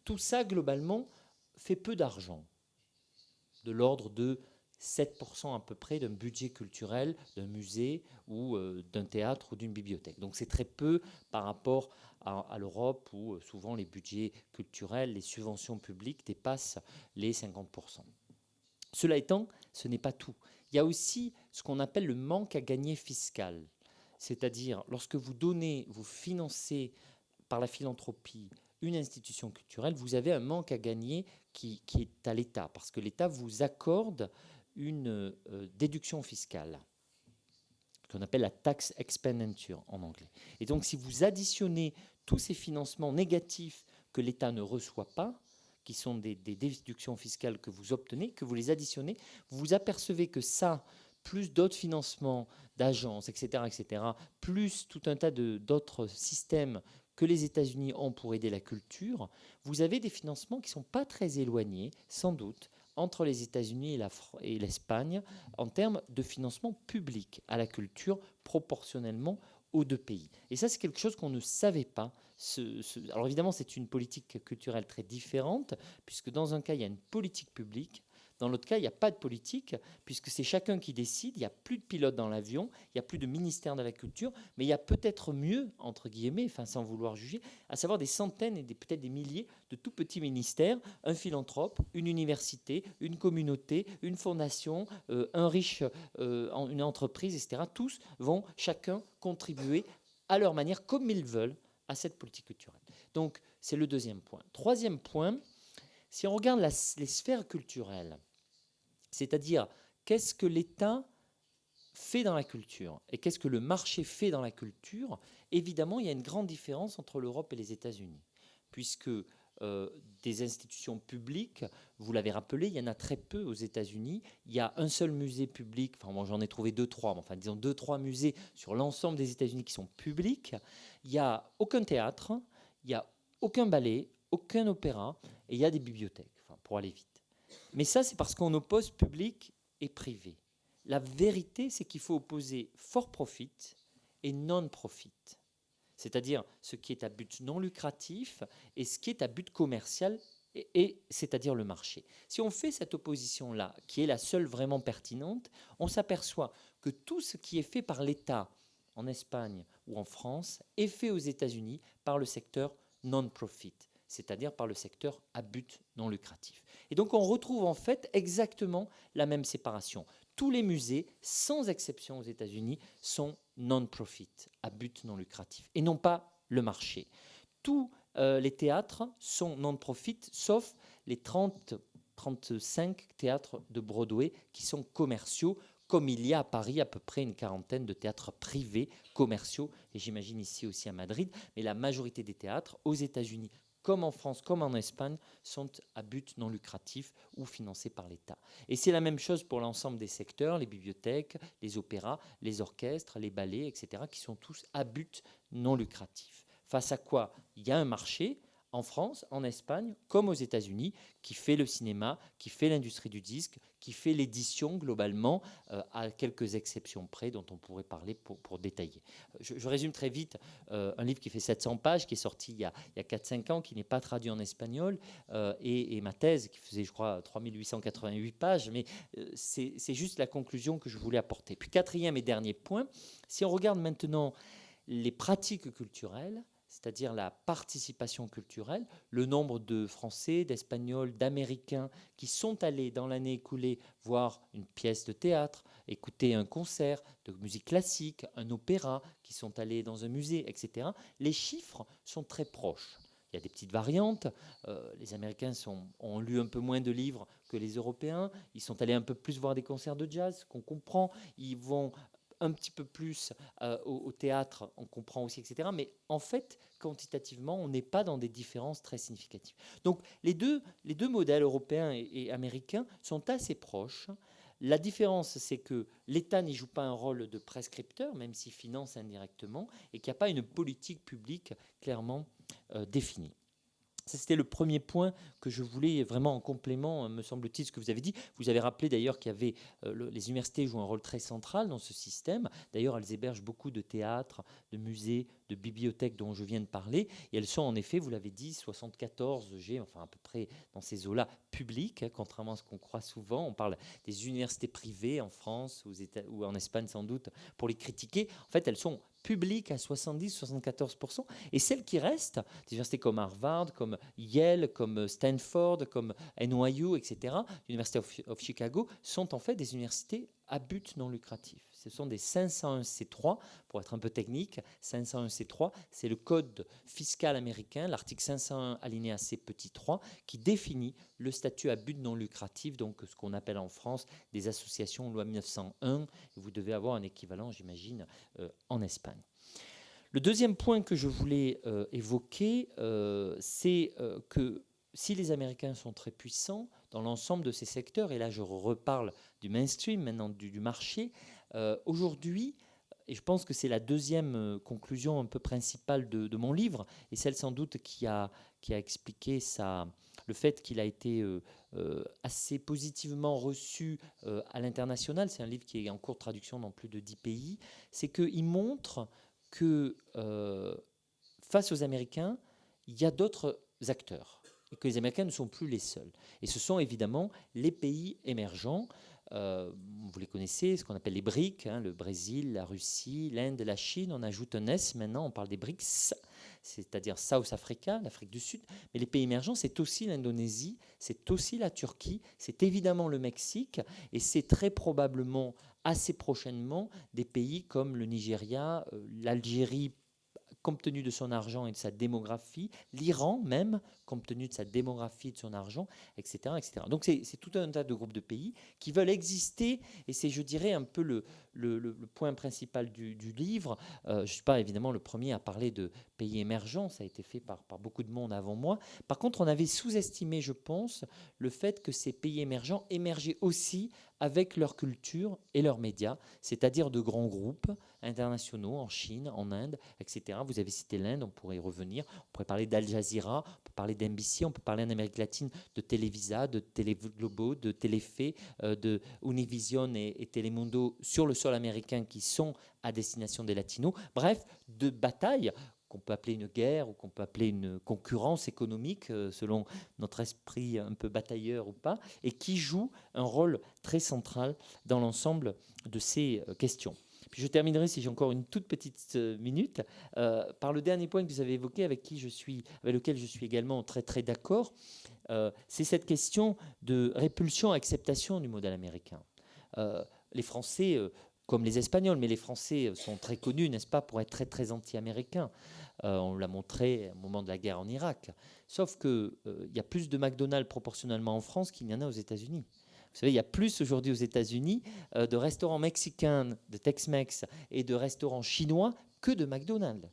Tout ça, globalement, fait peu d'argent, de l'ordre de 7% à peu près d'un budget culturel d'un musée ou d'un théâtre ou d'une bibliothèque. Donc c'est très peu par rapport à l'Europe où souvent les budgets culturels, les subventions publiques dépassent les 50%. Cela étant, ce n'est pas tout. Il y a aussi ce qu'on appelle le manque à gagner fiscal. C'est-à-dire, lorsque vous financez par la philanthropie une institution culturelle, vous avez un manque à gagner qui est à l'État, parce que l'État vous accorde une déduction fiscale, qu'on appelle la tax expenditure en anglais. Et donc, si vous additionnez tous ces financements négatifs que l'État ne reçoit pas, qui sont des déductions fiscales que vous obtenez, que vous les additionnez, vous vous apercevez que ça, plus d'autres financements d'agences, etc., etc., plus tout un tas d'autres systèmes que les États-Unis ont pour aider la culture, vous avez des financements qui ne sont pas très éloignés, sans doute, entre les États-Unis et l'Espagne, en termes de financement public à la culture, proportionnellement aux deux pays. Et ça, c'est quelque chose qu'on ne savait pas. Alors évidemment, c'est une politique culturelle très différente, puisque dans un cas, il y a une politique publique. Dans l'autre cas, il n'y a pas de politique, puisque c'est chacun qui décide. Il n'y a plus de pilote dans l'avion, il n'y a plus de ministère de la culture, mais il y a peut-être mieux, entre guillemets, enfin sans vouloir juger, à savoir des centaines et peut-être des milliers de tout petits ministères, un philanthrope, une université, une communauté, une fondation, un riche, une entreprise, etc. Tous vont chacun contribuer à leur manière, comme ils veulent, à cette politique culturelle. Donc, c'est le deuxième point. Troisième point, si on regarde les sphères culturelles, c'est-à-dire qu'est-ce que l'État fait dans la culture et qu'est-ce que le marché fait dans la culture, évidemment, il y a une grande différence entre l'Europe et les États-Unis, puisque des institutions publiques, vous l'avez rappelé, il y en a très peu aux États-Unis. Il y a un seul musée public, enfin moi j'en ai trouvé 2-3, mais enfin disons 2-3 musées sur l'ensemble des États-Unis qui sont publics. Il n'y a aucun théâtre, il n'y a aucun ballet, aucun opéra, et il y a des bibliothèques, enfin, pour aller vite. Mais ça, c'est parce qu'on oppose public et privé. La vérité, c'est qu'il faut opposer for profit et non-profit, c'est-à-dire ce qui est à but non lucratif et ce qui est à but commercial, et c'est-à-dire le marché. Si on fait cette opposition-là, qui est la seule vraiment pertinente, on s'aperçoit que tout ce qui est fait par l'État en Espagne ou en France est fait aux États-Unis par le secteur non-profit, c'est-à-dire par le secteur à but non lucratif. Et donc on retrouve en fait exactement la même séparation. Tous les musées, sans exception aux États-Unis, sont non-profit, à but non lucratif, et non pas le marché. Tous les théâtres sont non-profit, sauf les 35 théâtres de Broadway qui sont commerciaux, comme il y a à Paris à peu près une quarantaine de théâtres privés commerciaux, et j'imagine ici aussi à Madrid, mais la majorité des théâtres aux États-Unis, comme en France, comme en Espagne, sont à but non lucratif ou financés par l'État. Et c'est la même chose pour l'ensemble des secteurs, les bibliothèques, les opéras, les orchestres, les ballets, etc., qui sont tous à but non lucratif. Face à quoi il y a un marché, en France, en Espagne, comme aux États-Unis, qui fait le cinéma, qui fait l'industrie du disque, qui fait l'édition globalement, à quelques exceptions près dont on pourrait parler pour détailler. Je résume très vite un livre qui fait 700 pages, qui est sorti il y a 4-5 ans, qui n'est pas traduit en espagnol, et ma thèse qui faisait, je crois, 3888 pages, mais c'est juste la conclusion que je voulais apporter. Puis quatrième et dernier point, si on regarde maintenant les pratiques culturelles, c'est-à-dire la participation culturelle, le nombre de Français, d'Espagnols, d'Américains qui sont allés dans l'année écoulée voir une pièce de théâtre, écouter un concert de musique classique, un opéra, qui sont allés dans un musée, etc. Les chiffres sont très proches. il y a des petites variantes. Les Américains ont lu un peu moins de livres que les Européens. Ils sont allés un peu plus voir des concerts de jazz, qu'on comprend. Ils vont un petit peu plus au théâtre, on comprend aussi, etc. Mais en fait, quantitativement, on n'est pas dans des différences très significatives. Donc les deux modèles européens et américains sont assez proches. La différence, c'est que l'État n'y joue pas un rôle de prescripteur, même s'il finance indirectement, et qu'il n'y a pas une politique publique clairement définie. Ça, c'était le premier point que je voulais vraiment en complément, me semble-t-il, ce que vous avez dit. Vous avez rappelé d'ailleurs qu'il y avait les universités jouent un rôle très central dans ce système. D'ailleurs, elles hébergent beaucoup de théâtres, de musées, de bibliothèques dont je viens de parler. Et elles sont en effet, vous l'avez dit, 74 G, enfin à peu près dans ces eaux-là, publiques, contrairement à ce qu'on croit souvent. On parle des universités privées en France ou en Espagne sans doute pour les critiquer. En fait, elles sont publiques à 70-74%. Et celles qui restent, des universités comme Harvard, comme Yale, comme Stanford, comme NYU, etc., l'University of Chicago, sont en fait des universités à but non lucratif. Ce sont des 501c3, pour être un peu technique. 501c3, c'est le code fiscal américain, l'article 501 alinéa C petit 3, qui définit le statut à but non lucratif, donc ce qu'on appelle en France des associations loi 1901. Et vous devez avoir un équivalent, j'imagine, en Espagne. Le deuxième point que je voulais évoquer, c'est que si les Américains sont très puissants dans l'ensemble de ces secteurs, et là je reparle du mainstream, maintenant du marché, aujourd'hui, et je pense que c'est la deuxième conclusion un peu principale de mon livre, et celle sans doute qui a expliqué le fait qu'il a été assez positivement reçu à l'international. C'est un livre qui est en cours de traduction dans plus de 10 pays. C'est qu'il montre que face aux Américains, il y a d'autres acteurs et que les Américains ne sont plus les seuls. Et ce sont évidemment les pays émergents. Vous les connaissez, ce qu'on appelle les BRIC, le Brésil, la Russie, l'Inde, la Chine. On ajoute un S maintenant, on parle des BRICS, c'est-à-dire South Africa, l'Afrique du Sud. Mais les pays émergents, c'est aussi l'Indonésie, c'est aussi la Turquie, c'est évidemment le Mexique, et c'est très probablement assez prochainement des pays comme le Nigeria, l'Algérie, compte tenu de son argent et de sa démographie, l'Iran même, compte tenu de sa démographie et de son argent, etc. etc. Donc c'est tout un tas de groupes de pays qui veulent exister, et c'est, je dirais, un peu le point principal du livre. Je ne suis pas évidemment le premier à parler de pays émergents, ça a été fait par beaucoup de monde avant moi. Par contre, on avait sous-estimé, je pense, le fait que ces pays émergents émergeaient aussi avec leur culture et leurs médias, c'est-à-dire de grands groupes internationaux en Chine, en Inde, etc. Vous avez cité l'Inde, on pourrait y revenir. On pourrait parler d'Al Jazeera, on peut parler d'NBC, on peut parler en Amérique latine de Televisa, de Teleglobo, de Telefe, de Univision et Telemundo sur le sol américain qui sont à destination des Latinos. Bref, de batailles qu'on peut appeler une guerre ou qu'on peut appeler une concurrence économique, selon notre esprit un peu batailleur ou pas, et qui joue un rôle très central dans l'ensemble de ces questions. Puis je terminerai, si j'ai encore une toute petite minute, par le dernier point que vous avez évoqué, avec lequel je suis également très très d'accord. C'est cette question de répulsion-acceptation du modèle américain. Les Français, comme les Espagnols, mais les Français sont très connus, n'est-ce pas, pour être très très anti-américains. On l'a montré au moment de la guerre en Irak. Sauf qu'il y a plus de McDonald's proportionnellement en France qu'il n'y en a aux États-Unis. Vous savez, il y a plus aujourd'hui aux États-Unis de restaurants mexicains, de Tex-Mex et de restaurants chinois que de McDonald's.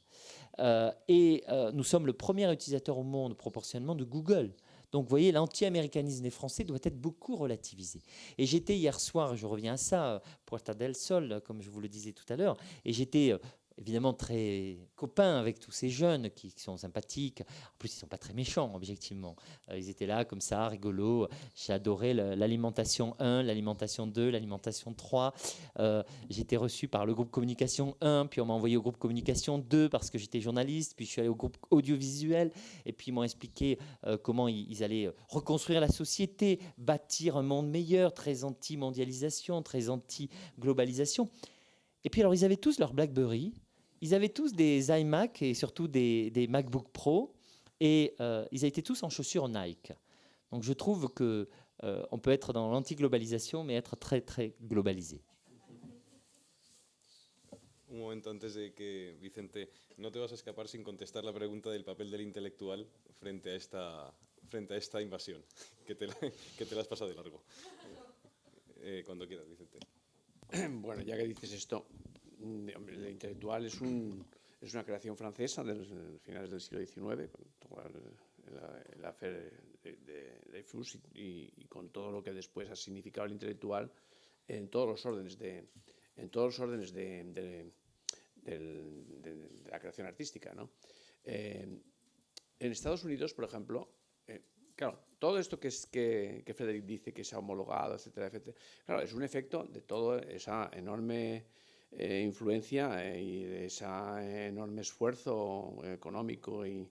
Nous sommes le premier utilisateur au monde proportionnellement de Google. Donc, vous voyez, l'anti-américanisme des Français doit être beaucoup relativisé. Et j'étais hier soir, je reviens à ça, Puerta del Sol, comme je vous le disais tout à l'heure, et j'étais évidemment très copain avec tous ces jeunes qui sont sympathiques. En plus, ils ne sont pas très méchants, objectivement. Ils étaient là, comme ça, rigolos. J'ai adoré l'alimentation 1, l'alimentation 2, l'alimentation 3. J'ai été reçu par le groupe communication 1, puis on m'a envoyé au groupe communication 2 parce que j'étais journaliste, puis je suis allé au groupe audiovisuel, et puis ils m'ont expliqué comment ils allaient reconstruire la société, bâtir un monde meilleur, très anti-mondialisation, très anti-globalisation. Et puis alors, ils avaient tous leur BlackBerry, ils avaient tous des iMac et surtout des MacBook Pro, et ils étaient tous en chaussures Nike. Donc je trouve qu'on peut être dans l'anti-globalisation, mais être très très globalisé. Un momento antes de que, Vicente, no te vas a escapar sin contestar la pregunta del papel del intelectual frente a esta invasión, que te la has pasado de largo. Cuando quieras, Vicente. Bueno, ya que dices esto, hombre, el intelectual es una creación francesa de los finales del siglo XIX, con todo el affaire de Dreyfus y con todo lo que después ha significado el intelectual en todos los órdenes de la creación artística, ¿no? En Estados Unidos, por ejemplo, claro, todo esto que Frédéric dice que se ha homologado, etcétera, etcétera, claro, es un efecto de toda esa enorme influencia y de ese enorme esfuerzo económico y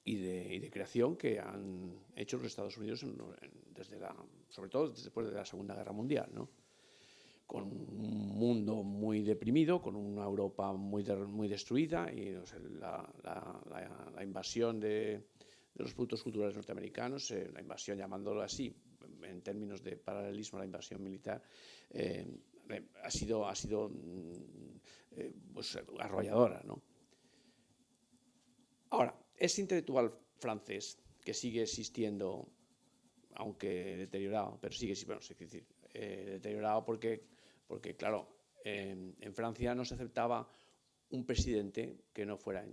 de creación que han hecho los Estados Unidos sobre todo después de la Segunda Guerra Mundial, ¿no? Con un mundo muy deprimido, con una Europa muy destruida y no sé, la invasión de los productos culturales norteamericanos, la invasión, llamándolo así, en términos de paralelismo a la invasión militar, ha sido pues, arrolladora, ¿no? Ahora, ese intelectual francés que sigue existiendo, aunque deteriorado, pero sigue, bueno, es decir, deteriorado porque claro, en Francia no se aceptaba un presidente que no fuera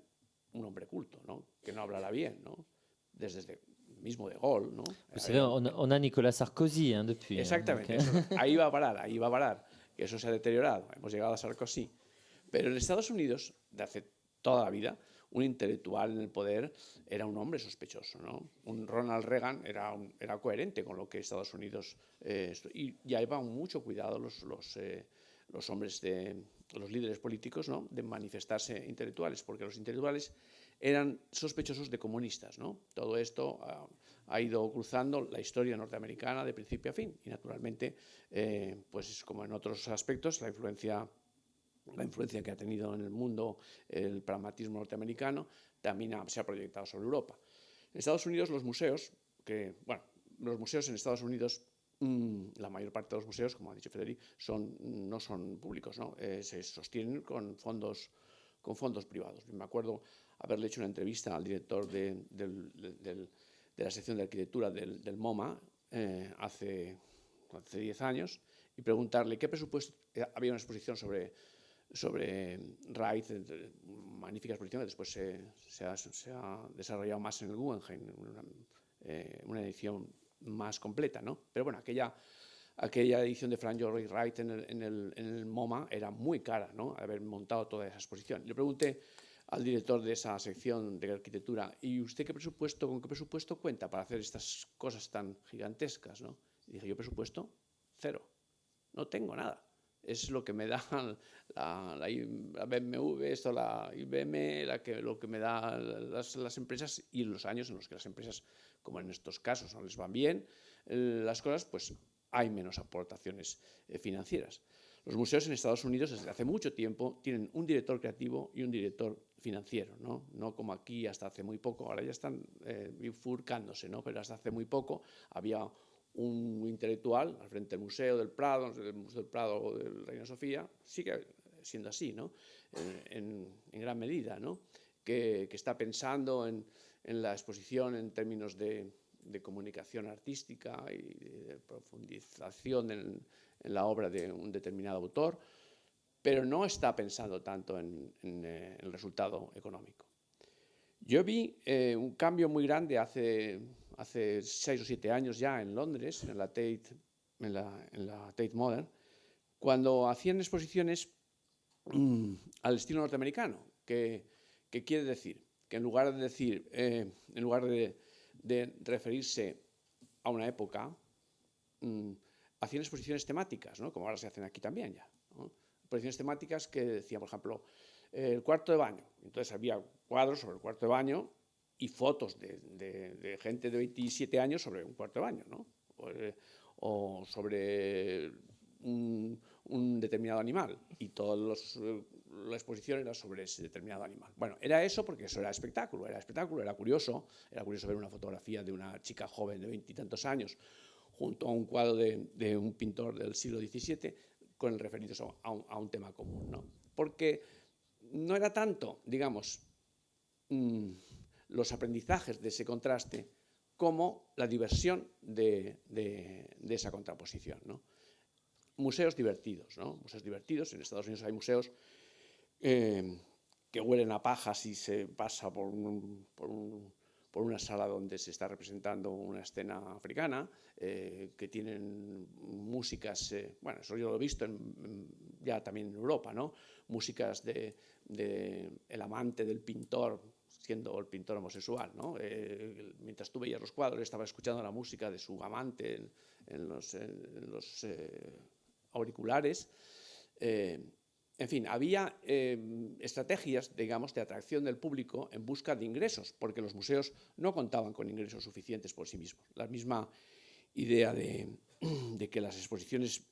un hombre culto, ¿no? Que no hablara bien, ¿no? Desde mismo de Gaulle, ¿no? Vous savez, on a Nicolas Sarkozy depuis. Exactamente, Donc, ahí va a parar, que eso se ha deteriorado, hemos llegado a Sarkozy. Pero en Estados Unidos, de hace toda la vida, un intelectual en el poder era un hombre sospechoso, ¿no? Un Ronald Reagan era coherente con lo que Estados Unidos... y ya llevaban mucho cuidado los hombres, los líderes políticos, ¿no? De manifestarse intelectuales, porque los intelectuales eran sospechosos de comunistas, ¿no? Todo esto ha ido cruzando la historia norteamericana de principio a fin y, naturalmente, pues como en otros aspectos, la influencia que ha tenido en el mundo el pragmatismo norteamericano también se ha proyectado sobre Europa. En Estados Unidos los museos en Estados Unidos, la mayor parte de los museos, como ha dicho Frédéric, no son públicos, ¿no? Se sostienen con fondos privados. Me acuerdo haberle hecho una entrevista al director de la sección de arquitectura del MoMA hace 10 años y preguntarle qué presupuesto. Había una exposición sobre Wright, magnífica exposición que después se ha desarrollado más en el Guggenheim, una edición más completa, ¿no? Pero bueno, aquella edición de Frank Lloyd Wright en el MoMA era muy cara, ¿no? Haber montado toda esa exposición. Le pregunté al director de esa sección de arquitectura, ¿y usted con qué presupuesto cuenta para hacer estas cosas tan gigantescas, ¿no? Y dije, yo presupuesto, cero, no tengo nada. Es lo que me da la BMW, la IBM, lo que me dan las empresas, y en los años en los que las empresas, como en estos casos, no les van bien las cosas, pues hay menos aportaciones financieras. Los museos en Estados Unidos desde hace mucho tiempo tienen un director creativo y un director financiero, ¿no? No como aquí hasta hace muy poco, ahora ya están bifurcándose, ¿no? Pero hasta hace muy poco había un intelectual al frente del Museo del Prado, del Museo del Prado o del Reina Sofía, sigue siendo así, ¿no? En gran medida, ¿no? Que está pensando en la exposición en términos de comunicación artística y de profundización en la obra de un determinado autor, pero no está pensando tanto en el resultado económico. Yo vi un cambio muy grande hace 6 o 7 años ya en Londres, en la Tate Modern, cuando hacían exposiciones al estilo norteamericano, que quiere decir que en lugar de referirse a una época, hacían exposiciones temáticas, ¿no? Como ahora se hacen aquí también ya, ¿no? Exposiciones temáticas que decían, por ejemplo, el cuarto de baño. Entonces había cuadros sobre el cuarto de baño y fotos de gente de 27 años sobre un cuarto de baño, ¿no? O sobre un determinado animal, y toda la exposición era sobre ese determinado animal. Bueno, era eso porque eso era espectáculo, era curioso ver una fotografía de una chica joven de 20 y tantos años junto a un cuadro de un pintor del siglo XVII con el referidos a un tema común, ¿no? Porque no era tanto, digamos, los aprendizajes de ese contraste como la diversión de esa contraposición, ¿no? Museos divertidos, ¿no? Museos divertidos. En Estados Unidos hay museos que huelen a paja si se pasa por una sala donde se está representando una escena africana, que tienen músicas, bueno, eso yo lo he visto ya también en Europa, ¿no? Músicas de el amante del pintor, siendo el pintor homosexual, ¿no? Mientras tú veías los cuadros, estaba escuchando la música de su amante en los auriculares. En fin, había estrategias, digamos, de atracción del público en busca de ingresos, porque los museos no contaban con ingresos suficientes por sí mismos. La misma idea de que las exposiciones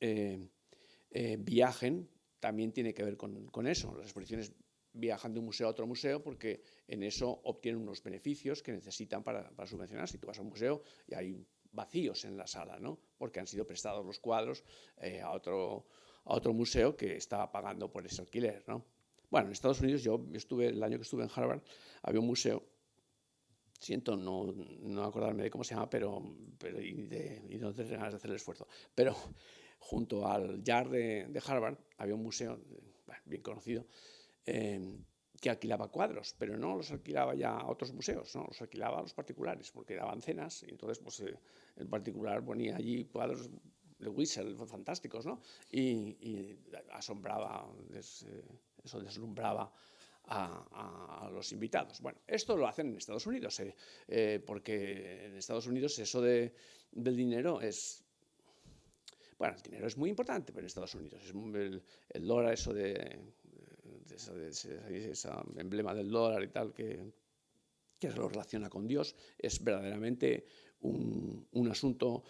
viajen también tiene que ver con eso. Las exposiciones viajan de un museo a otro museo porque en eso obtienen unos beneficios que necesitan para subvencionar. Si tú vas a un museo y hay vacíos en la sala, ¿no? Porque han sido prestados los cuadros a otro museo que estaba pagando por ese alquiler, ¿no? Bueno, en Estados Unidos yo estuve, el año que estuve en Harvard, había un museo, siento no acordarme de cómo se llama, y no tener ganas de hacer el esfuerzo, pero junto al Yard de Harvard había un museo, bien conocido, que alquilaba cuadros, pero no los alquilaba ya a otros museos, ¿no? Los alquilaba a los particulares, porque daban cenas, y entonces pues, el particular ponía allí cuadros de Wiesel, fantásticos, ¿no? Y asombraba, eso deslumbraba a los invitados. Bueno, esto lo hacen en Estados Unidos, porque en Estados Unidos eso del dinero es... Bueno, el dinero es muy importante, pero en Estados Unidos es el dólar, eso ese emblema del dólar y tal, que se lo relaciona con Dios, es verdaderamente un asunto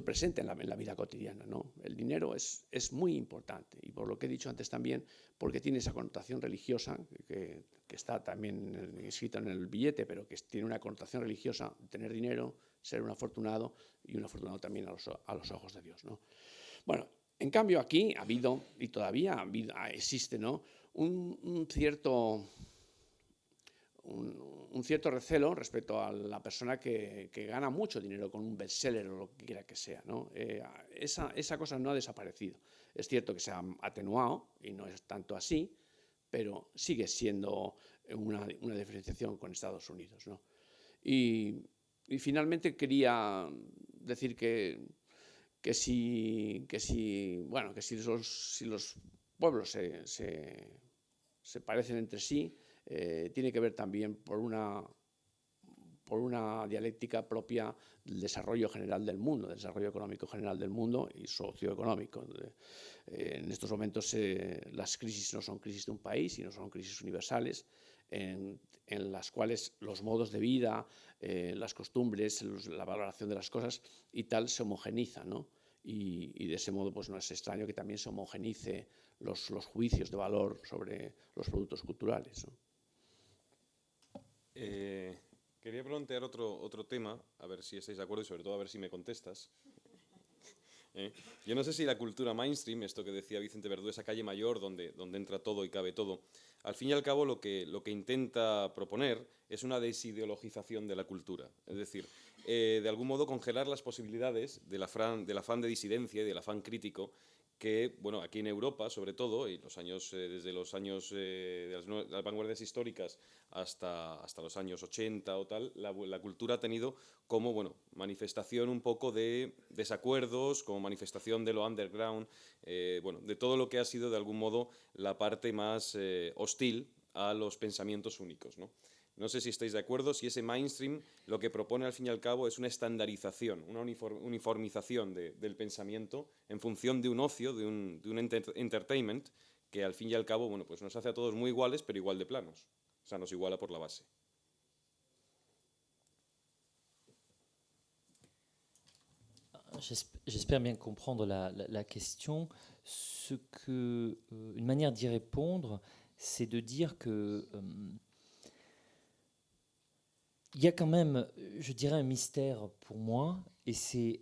presente en la vida cotidiana, ¿no? El dinero es muy importante, y por lo que he dicho antes también, porque tiene esa connotación religiosa que está también escrito en el billete, pero que tiene una connotación religiosa, tener dinero, ser un afortunado, y un afortunado también a los ojos de Dios, ¿no? Bueno, en cambio aquí ha habido, y todavía existe, ¿no? un cierto recelo respecto a la persona que gana mucho dinero con un bestseller o lo que quiera que sea, ¿no? Esa cosa no ha desaparecido. Es cierto que se ha atenuado y no es tanto así, pero sigue siendo una diferenciación con Estados Unidos, ¿no? Y finalmente quería decir que si los pueblos se parecen entre sí, tiene que ver también por una dialéctica propia del desarrollo general del mundo, del desarrollo económico general del mundo y socioeconómico. En estos momentos las crisis no son crisis de un país, sino son crisis universales, en las cuales los modos de vida, las costumbres, la valoración de las cosas y tal se homogenizan, ¿no? Y de ese modo pues no es extraño que también se homogenice los juicios de valor sobre los productos culturales, ¿no? Quería plantear otro tema, a ver si estáis de acuerdo y sobre todo a ver si me contestas. Yo no sé si la cultura mainstream, esto que decía Vicente Verdú, esa calle mayor donde entra todo y cabe todo, al fin y al cabo lo que intenta proponer es una desideologización de la cultura. Es decir, de algún modo congelar las posibilidades del afán de disidencia y del afán crítico que, bueno, aquí en Europa, sobre todo, y desde los años de las vanguardias históricas hasta los años 80 o tal, la cultura ha tenido como, bueno, manifestación un poco de desacuerdos, como manifestación de lo underground, bueno, de todo lo que ha sido, de algún modo, la parte más hostil a los pensamientos únicos, ¿no? No sé si estáis de acuerdo, si ese mainstream lo que propone al fin y al cabo es una estandarización, una uniformización del pensamiento en función de un ocio, de un entertainment, que al fin y al cabo, bueno, pues nos hace a todos muy iguales, pero igual de planos. O sea, nos iguala por la base. J'espère bien comprendre la question. Une manière d'y répondre, c'est de dire que il y a quand même, je dirais, un mystère pour moi, et c'est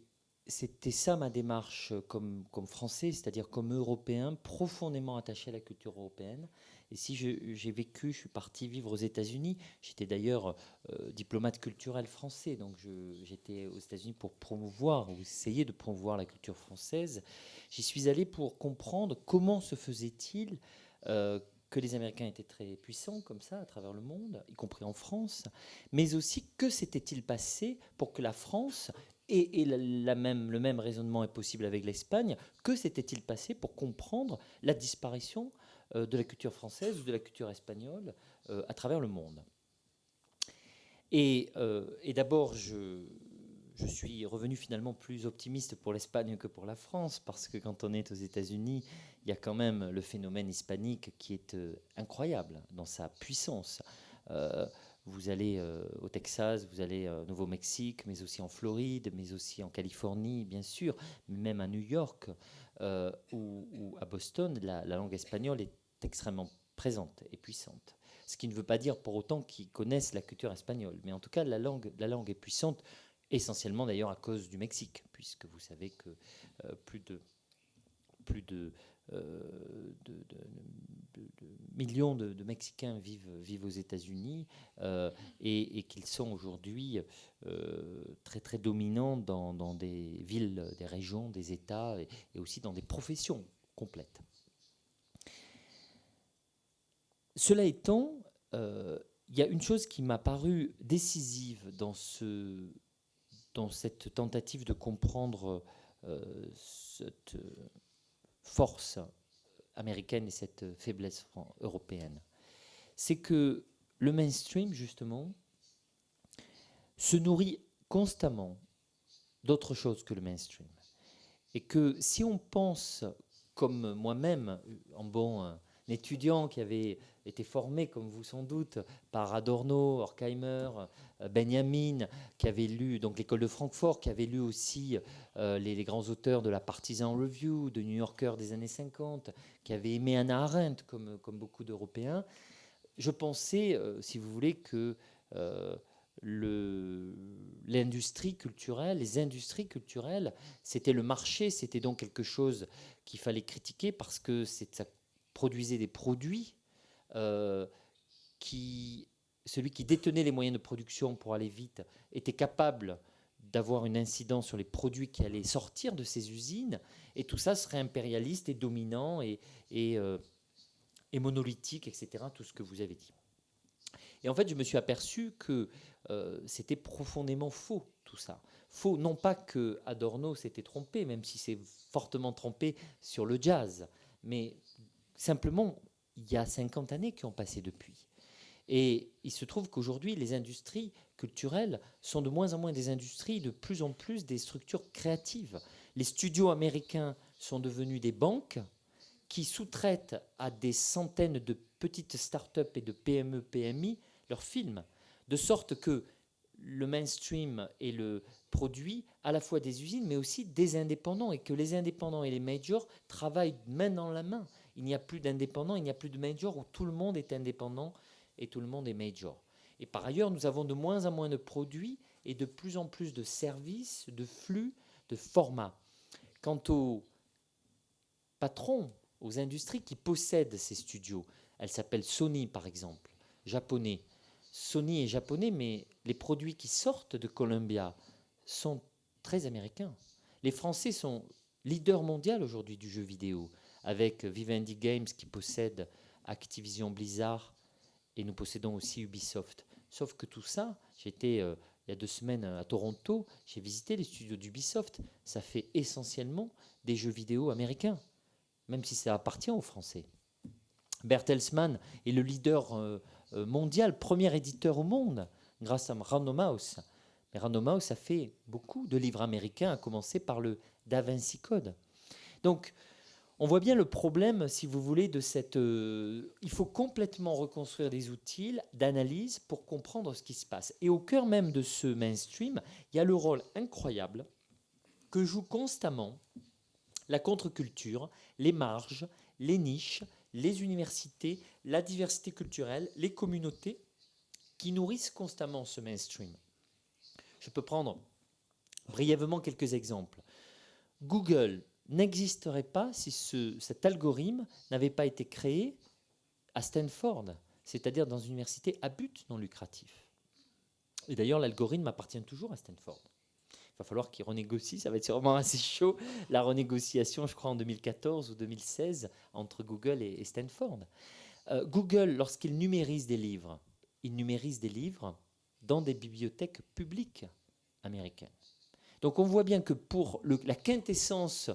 c'était ça ma démarche comme Français, c'est-à-dire comme Européen, profondément attaché à la culture européenne. Et si j'ai vécu, je suis parti vivre aux États-Unis. J'étais d'ailleurs diplomate culturel français, donc j'étais aux États-Unis pour promouvoir ou essayer de promouvoir la culture française. J'y suis allé pour comprendre comment se faisait-il que les Américains étaient très puissants comme ça à travers le monde, y compris en France, mais aussi que s'était-il passé pour que la France, et le même raisonnement est possible avec l'Espagne, que s'était-il passé pour comprendre la disparition de la culture française ou de la culture espagnole à travers le monde. Et d'abord, je suis revenu finalement plus optimiste pour l'Espagne que pour la France, parce que quand on est aux États-Unis, il y a quand même le phénomène hispanique qui est incroyable dans sa puissance. Vous allez au Texas, vous allez au Nouveau-Mexique, mais aussi en Floride, mais aussi en Californie, bien sûr, mais même à New York ou à Boston, la langue espagnole est extrêmement présente et puissante. Ce qui ne veut pas dire pour autant qu'ils connaissent la culture espagnole, mais en tout cas, la langue est puissante, essentiellement d'ailleurs à cause du Mexique, puisque vous savez que plus de millions de Mexicains vivent aux États-Unis et qu'ils sont aujourd'hui très très dominants dans des villes, des régions, des États et aussi dans des professions complètes. Cela étant, il y a une chose qui m'a paru décisive dans cette tentative de comprendre cette force américaine et cette faiblesse européenne. C'est que le mainstream, justement, se nourrit constamment d'autre chose que le mainstream. Et que si on pense, comme moi-même, en bon étudiant qui avait été formé, comme vous sans doute, par Adorno, Horkheimer, Benjamin, qui avait lu donc l'école de Francfort, qui avait lu aussi les grands auteurs de la Partisan Review, de New Yorker des années 50, qui avait aimé Hannah Arendt, comme beaucoup d'Européens. Je pensais, si vous voulez, que l'industrie culturelle, les industries culturelles, c'était le marché, c'était donc quelque chose qu'il fallait critiquer parce que ça produisait des produits celui qui détenait les moyens de production pour aller vite était capable d'avoir une incidence sur les produits qui allaient sortir de ces usines, et tout ça serait impérialiste et dominant et monolithique, etc., tout ce que vous avez dit. Et en fait, je me suis aperçu que c'était profondément faux, tout ça. Faux, non pas que Adorno s'était trompé, même si c'est fortement trompé sur le jazz, mais simplement, il y a 50 années qui ont passé depuis. Et il se trouve qu'aujourd'hui, les industries culturelles sont de moins en moins des industries, de plus en plus des structures créatives. Les studios américains sont devenus des banques qui sous-traitent à des centaines de petites start-up et de PME, PMI leurs films, de sorte que le mainstream est le produit à la fois des usines, mais aussi des indépendants, et que les indépendants et les majors travaillent main dans la main. Il n'y a plus d'indépendants, il n'y a plus de majors où tout le monde est indépendant et tout le monde est major. Et par ailleurs, nous avons de moins en moins de produits et de plus en plus de services, de flux, de formats. Quant aux patrons, aux industries qui possèdent ces studios, elles s'appellent Sony par exemple, japonais. Sony est japonais, mais les produits qui sortent de Columbia sont très américains. Les Français sont leaders mondiaux aujourd'hui du jeu vidéo, avec Vivendi Games qui possède Activision Blizzard, et nous possédons aussi Ubisoft. Sauf que tout ça, j'étais il y a 2 semaines à Toronto, j'ai visité les studios d'Ubisoft, ça fait essentiellement des jeux vidéo américains, même si ça appartient aux Français. Bertelsmann est le leader mondial, premier éditeur au monde, grâce à Random House. Mais Random House a fait beaucoup de livres américains, à commencer par le Da Vinci Code. Donc, on voit bien le problème, si vous voulez, de cette... il faut complètement reconstruire des outils d'analyse pour comprendre ce qui se passe. Et au cœur même de ce mainstream, il y a le rôle incroyable que joue constamment la contre-culture, les marges, les niches, les universités, la diversité culturelle, les communautés qui nourrissent constamment ce mainstream. Je peux prendre brièvement quelques exemples. Google n'existerait pas si cet algorithme n'avait pas été créé à Stanford, c'est-à-dire dans une université à but non lucratif. Et d'ailleurs, l'algorithme appartient toujours à Stanford. Il va falloir qu'il renégocie, ça va être sûrement assez chaud, la renégociation, je crois, en 2014 ou 2016, entre Google et Stanford. Google, lorsqu'il numérise des livres, il numérise des livres dans des bibliothèques publiques américaines. Donc on voit bien que pour la quintessence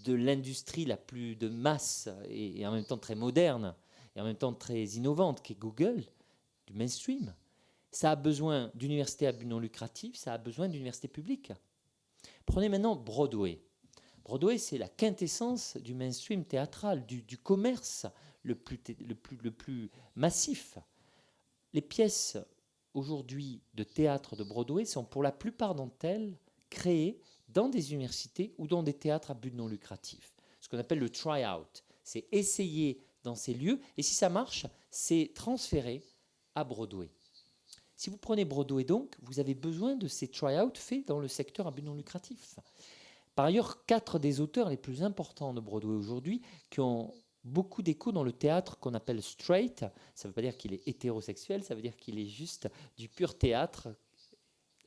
de l'industrie la plus de masse et en même temps très moderne et en même temps très innovante qu'est Google, du mainstream, ça a besoin d'universités à but non lucratif, ça a besoin d'universités publiques. Prenez maintenant Broadway. Broadway, c'est la quintessence du mainstream théâtral, du commerce le plus massif. Les pièces aujourd'hui de théâtre de Broadway sont pour la plupart d'entre elles créées dans des universités ou dans des théâtres à but non lucratif. Ce qu'on appelle le try-out. C'est essayer dans ces lieux et si ça marche, c'est transféré à Broadway. Si vous prenez Broadway donc, vous avez besoin de ces try-out faits dans le secteur à but non lucratif. Par ailleurs, 4 des auteurs les plus importants de Broadway aujourd'hui qui ont beaucoup d'écho dans le théâtre qu'on appelle straight, ça ne veut pas dire qu'il est hétérosexuel, ça veut dire qu'il est juste du pur théâtre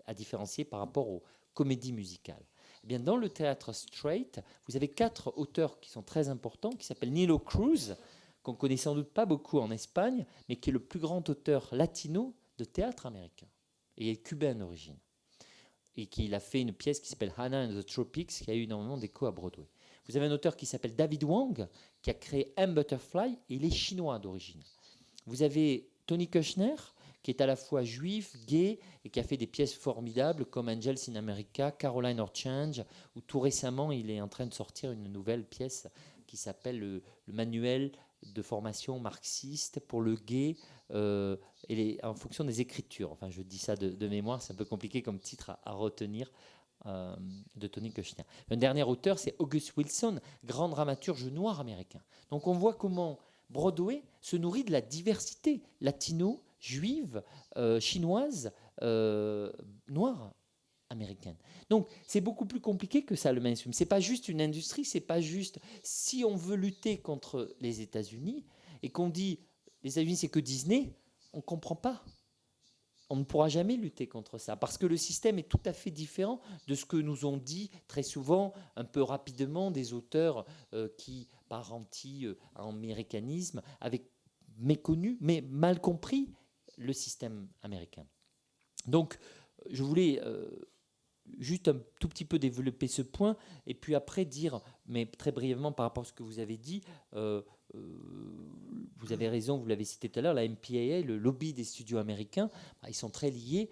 à différencier par rapport aux comédies musicales. Eh bien, dans le théâtre straight, vous avez 4 auteurs qui sont très importants, qui s'appellent Nilo Cruz, qu'on ne connaît sans doute pas beaucoup en Espagne, mais qui est le plus grand auteur latino de théâtre américain. Et il est cubain d'origine. Et qu'il a fait une pièce qui s'appelle Hannah and the Tropics, qui a eu énormément d'écho à Broadway. Vous avez un auteur qui s'appelle David Wong, qui a créé M. Butterfly, et il est chinois d'origine. Vous avez Tony Kushner, qui est à la fois juif, gay, et qui a fait des pièces formidables comme Angels in America, Caroline or Change, ou tout récemment, il est en train de sortir une nouvelle pièce qui s'appelle le manuel de formation marxiste pour le gay en fonction des écritures. Enfin, je dis ça de mémoire, c'est un peu compliqué comme titre à retenir de Tony Kushner. Un dernier auteur, c'est August Wilson, grand dramaturge noir américain. Donc on voit comment Broadway se nourrit de la diversité latino, juive, chinoise, noire américaine. Donc c'est beaucoup plus compliqué que ça le mainstream. C'est pas juste une industrie, c'est pas juste si on veut lutter contre les États-Unis et qu'on dit les États-Unis c'est que Disney, on comprend pas. On ne pourra jamais lutter contre ça parce que le système est tout à fait différent de ce que nous ont dit très souvent, un peu rapidement, des auteurs qui, par anti-américanisme, avaient méconnu, mais mal compris le système américain. Donc, je voulais juste un tout petit peu développer ce point et puis après dire, mais très brièvement par rapport à ce que vous avez dit, vous avez raison, vous l'avez cité tout à l'heure, la MPAA, le lobby des studios américains, ils sont très liés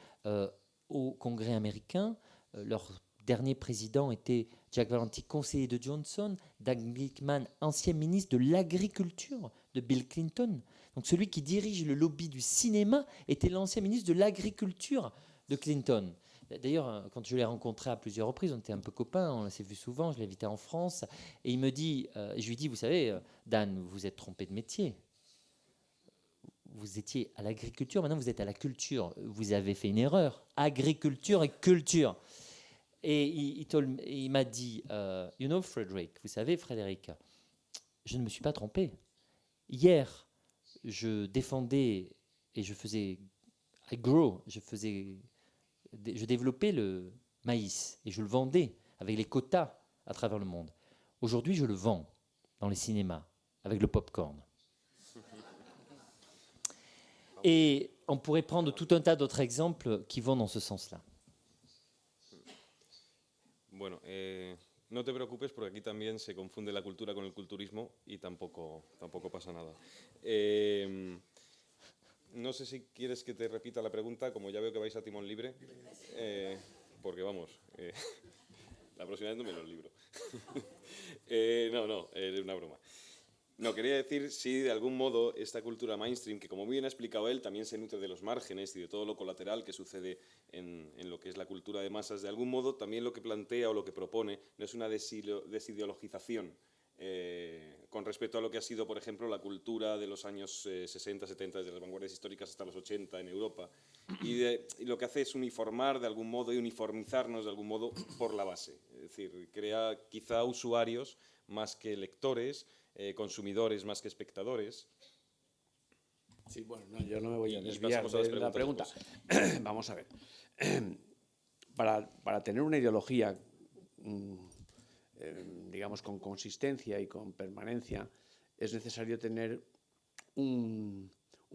au Congrès américain. Leur dernier président était Jack Valenti, conseiller de Johnson, Doug Glickman, ancien ministre de l'Agriculture de Bill Clinton. Donc celui qui dirige le lobby du cinéma était l'ancien ministre de l'Agriculture de Clinton. D'ailleurs, quand je l'ai rencontré à plusieurs reprises, on était un peu copains, on s'est vu souvent, je l'ai invité en France, et il me dit, je lui dis, vous savez, Dan, vous vous êtes trompé de métier. Vous étiez à l'agriculture, maintenant vous êtes à la culture. Vous avez fait une erreur. Agriculture et culture. Et il m'a dit, you know, Frederick, vous savez, Frédéric, je ne me suis pas trompé. Hier, je défendais et je faisais, je développais le maïs et je le vendais avec les quotas à travers le monde. Aujourd'hui, je le vends dans les cinémas avec le popcorn. Et on pourrait prendre tout un tas d'autres exemples qui vont dans ce sens-là. Bueno, no te preocupes porque aquí también se confunde la cultura con el culturismo y tampoco pasa nada. No sé si quieres que te repita la pregunta, como ya veo que vais a timón libre, porque vamos, la próxima vez no me lo libro. No, es una broma. No, quería decir si de algún modo esta cultura mainstream, que como bien ha explicado él, también se nutre de los márgenes y de todo lo colateral que sucede en lo que es la cultura de masas, de algún modo también lo que plantea o lo que propone no es una desideologización con respecto a lo que ha sido, por ejemplo, la cultura de los años 60, 70, desde las vanguardias históricas hasta los 80 en Europa. Y lo que hace es uniformar de algún modo y uniformizarnos de algún modo por la base. Es decir, crea quizá usuarios más que lectores, consumidores más que espectadores. Sí, bueno, no, yo no me voy a Y desviar pasamos a las de la pregunta. preguntas Vamos a ver. Para tener una ideología, digamos, con consistencia y con permanencia, es necesario tener un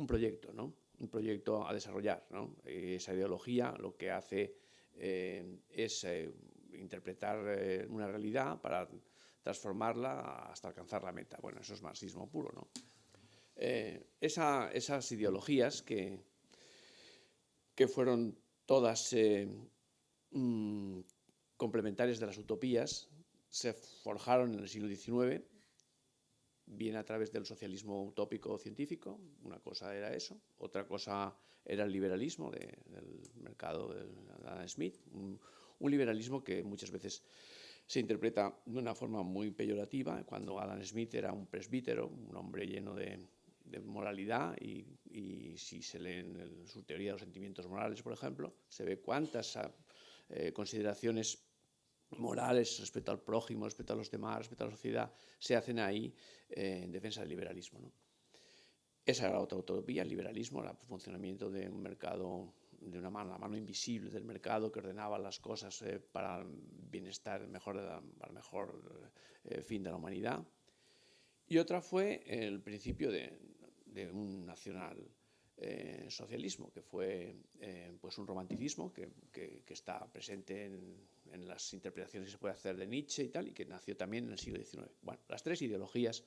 proyecto, ¿no? Un proyecto a desarrollar, ¿no? Esa ideología lo que hace es interpretar una realidad para transformarla hasta alcanzar la meta. Bueno, eso es marxismo puro, ¿no? Esas ideologías que fueron todas complementarias de las utopías se forjaron en el siglo XIX, bien a través del socialismo utópico científico, una cosa era eso, otra cosa era el liberalismo del mercado de Adam Smith, un liberalismo que muchas veces se interpreta de una forma muy peyorativa, cuando Adam Smith era un presbítero, un hombre lleno de moralidad, y si se lee en su teoría de los sentimientos morales, por ejemplo, se ve cuántas consideraciones morales respecto al prójimo, respecto a los demás, respecto a la sociedad, se hacen ahí en defensa del liberalismo, ¿no? Esa era otra utopía, el liberalismo, el funcionamiento de un mercado, de la mano invisible del mercado que ordenaba las cosas para el bienestar, para el mejor fin de la humanidad. Y otra fue el principio de un nacional socialismo, que fue pues un romanticismo que está presente en las interpretaciones que se puede hacer de Nietzsche y tal, y que nació también en el siglo XIX. Bueno, las tres ideologías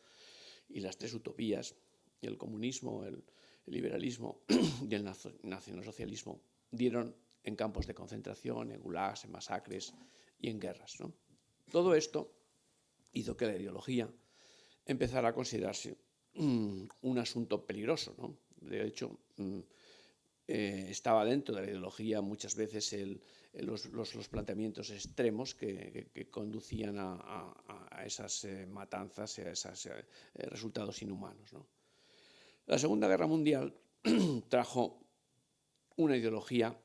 y las tres utopías, el comunismo, el liberalismo y el nacionalsocialismo, dieron en campos de concentración, en gulags, en masacres y en guerras, ¿no? Todo esto hizo que la ideología empezara a considerarse un asunto peligroso, ¿no? De hecho, estaba dentro de la ideología muchas veces los planteamientos extremos que conducían a esas matanzas, a esos resultados inhumanos, ¿no? La Segunda Guerra Mundial trajo una ideología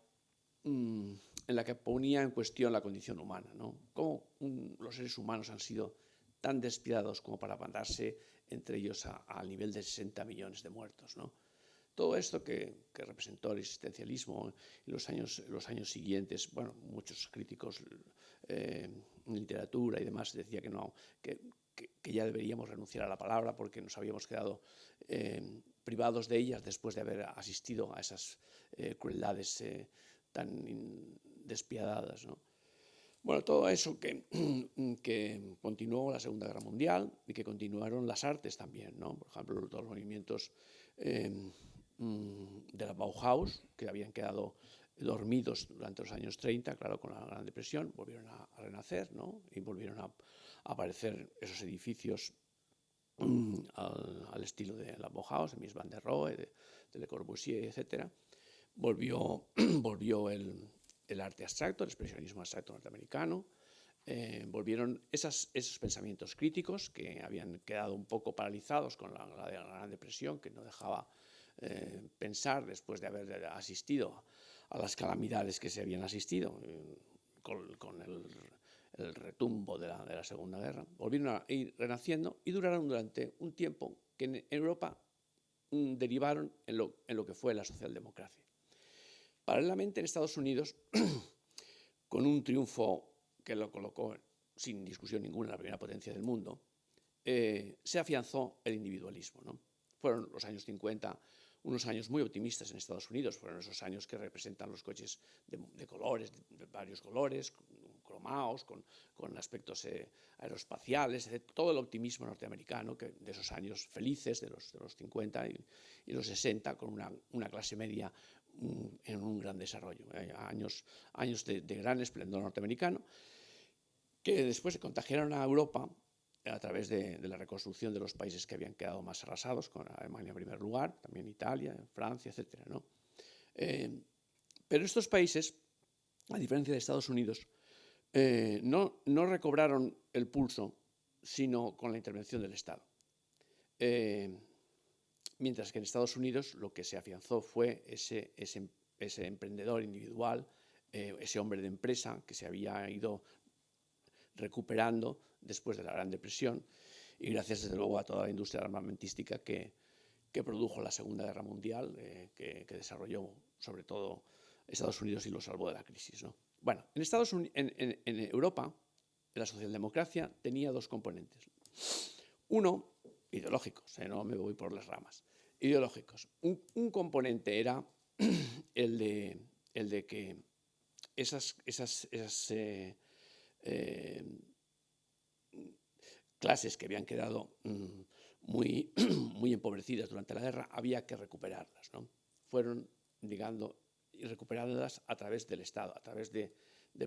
en la que ponía en cuestión la condición humana, ¿no? Cómo los seres humanos han sido tan despiadados como para mandarse entre ellos al nivel de 60 millones de muertos, ¿no? Todo esto que representó el existencialismo en los años siguientes, bueno, muchos críticos en literatura y demás decían que no, que ya deberíamos renunciar a la palabra porque nos habíamos quedado privados de ellas después de haber asistido a esas crueldades tan despiadadas, ¿no? Bueno, todo eso que continuó la Segunda Guerra Mundial y que continuaron las artes también, ¿no? Por ejemplo, todos los movimientos de la Bauhaus, que habían quedado dormidos durante los años 30, claro, con la Gran Depresión, volvieron a renacer, ¿no? Y volvieron a aparecer esos edificios al estilo de la Bauhaus, de Mies van der Rohe, de Le Corbusier, etc. Volvió el arte abstracto, el expresionismo abstracto norteamericano. Volvieron esos pensamientos críticos que habían quedado un poco paralizados con la Gran Depresión, que no dejaba pensar después de haber asistido a las calamidades que se habían asistido con el retumbo de la Segunda Guerra. Volvieron a ir renaciendo y duraron durante un tiempo que en Europa derivaron en lo que fue la socialdemocracia. Paralelamente, en Estados Unidos, con un triunfo que lo colocó sin discusión ninguna en la primera potencia del mundo, se afianzó el individualismo, ¿no? Fueron los años 50 unos años muy optimistas en Estados Unidos, fueron esos años que representan los coches de colores, de varios colores, cromados, con aspectos aeroespaciales, todo el optimismo norteamericano de esos años felices, de los 50 y los 60, con una clase media en un gran desarrollo, años de gran esplendor norteamericano, que después se contagiaron a Europa a través de la reconstrucción de los países que habían quedado más arrasados, con Alemania en primer lugar, también Italia, Francia, etc., ¿no? Pero estos países, a diferencia de Estados Unidos, no recobraron el pulso, sino con la intervención del Estado. Mientras que en Estados Unidos lo que se afianzó fue ese emprendedor individual, ese hombre de empresa que se había ido recuperando después de la Gran Depresión y gracias desde luego a toda la industria armamentística que produjo la Segunda Guerra Mundial, que desarrolló sobre todo Estados Unidos y lo salvó de la crisis, ¿no? Bueno, en Europa la socialdemocracia tenía dos componentes. Uno, ideológicos, no me voy por las ramas, ideológicos. Un componente era el de que esas clases que habían quedado muy empobrecidas durante la guerra, había que recuperarlas, ¿no? Fueron, digamos, y recuperarlas a través del Estado, a través de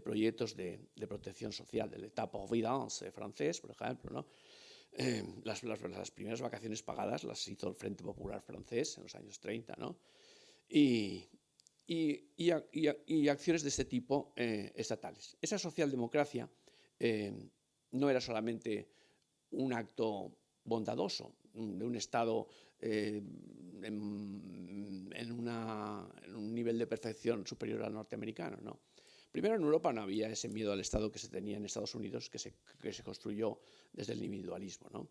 proyectos de protección social, del État-providence francés, por ejemplo, ¿no? Las primeras vacaciones pagadas las hizo el Frente Popular francés en los años 30, ¿no? Y acciones de este tipo estatales. Esa socialdemocracia no era solamente un acto bondadoso de un Estado en un nivel de perfección superior al norteamericano, ¿no? Primero, en Europa no había ese miedo al Estado que se tenía en Estados Unidos, que se construyó desde el individualismo, ¿no?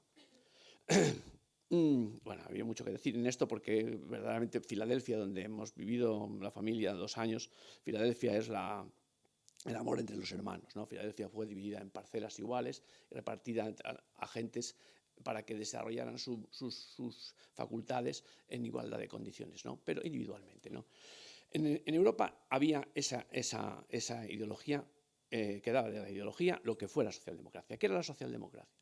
Bueno, había mucho que decir en esto porque verdaderamente Filadelfia, donde hemos vivido la familia 2 años, Filadelfia es el amor entre los hermanos, ¿no? Filadelfia fue dividida en parcelas iguales y repartida a gentes para que desarrollaran sus facultades en igualdad de condiciones, ¿no? Pero individualmente, ¿no? En Europa había esa ideología, que daba de la ideología lo que fue la socialdemocracia. ¿Qué era la socialdemocracia?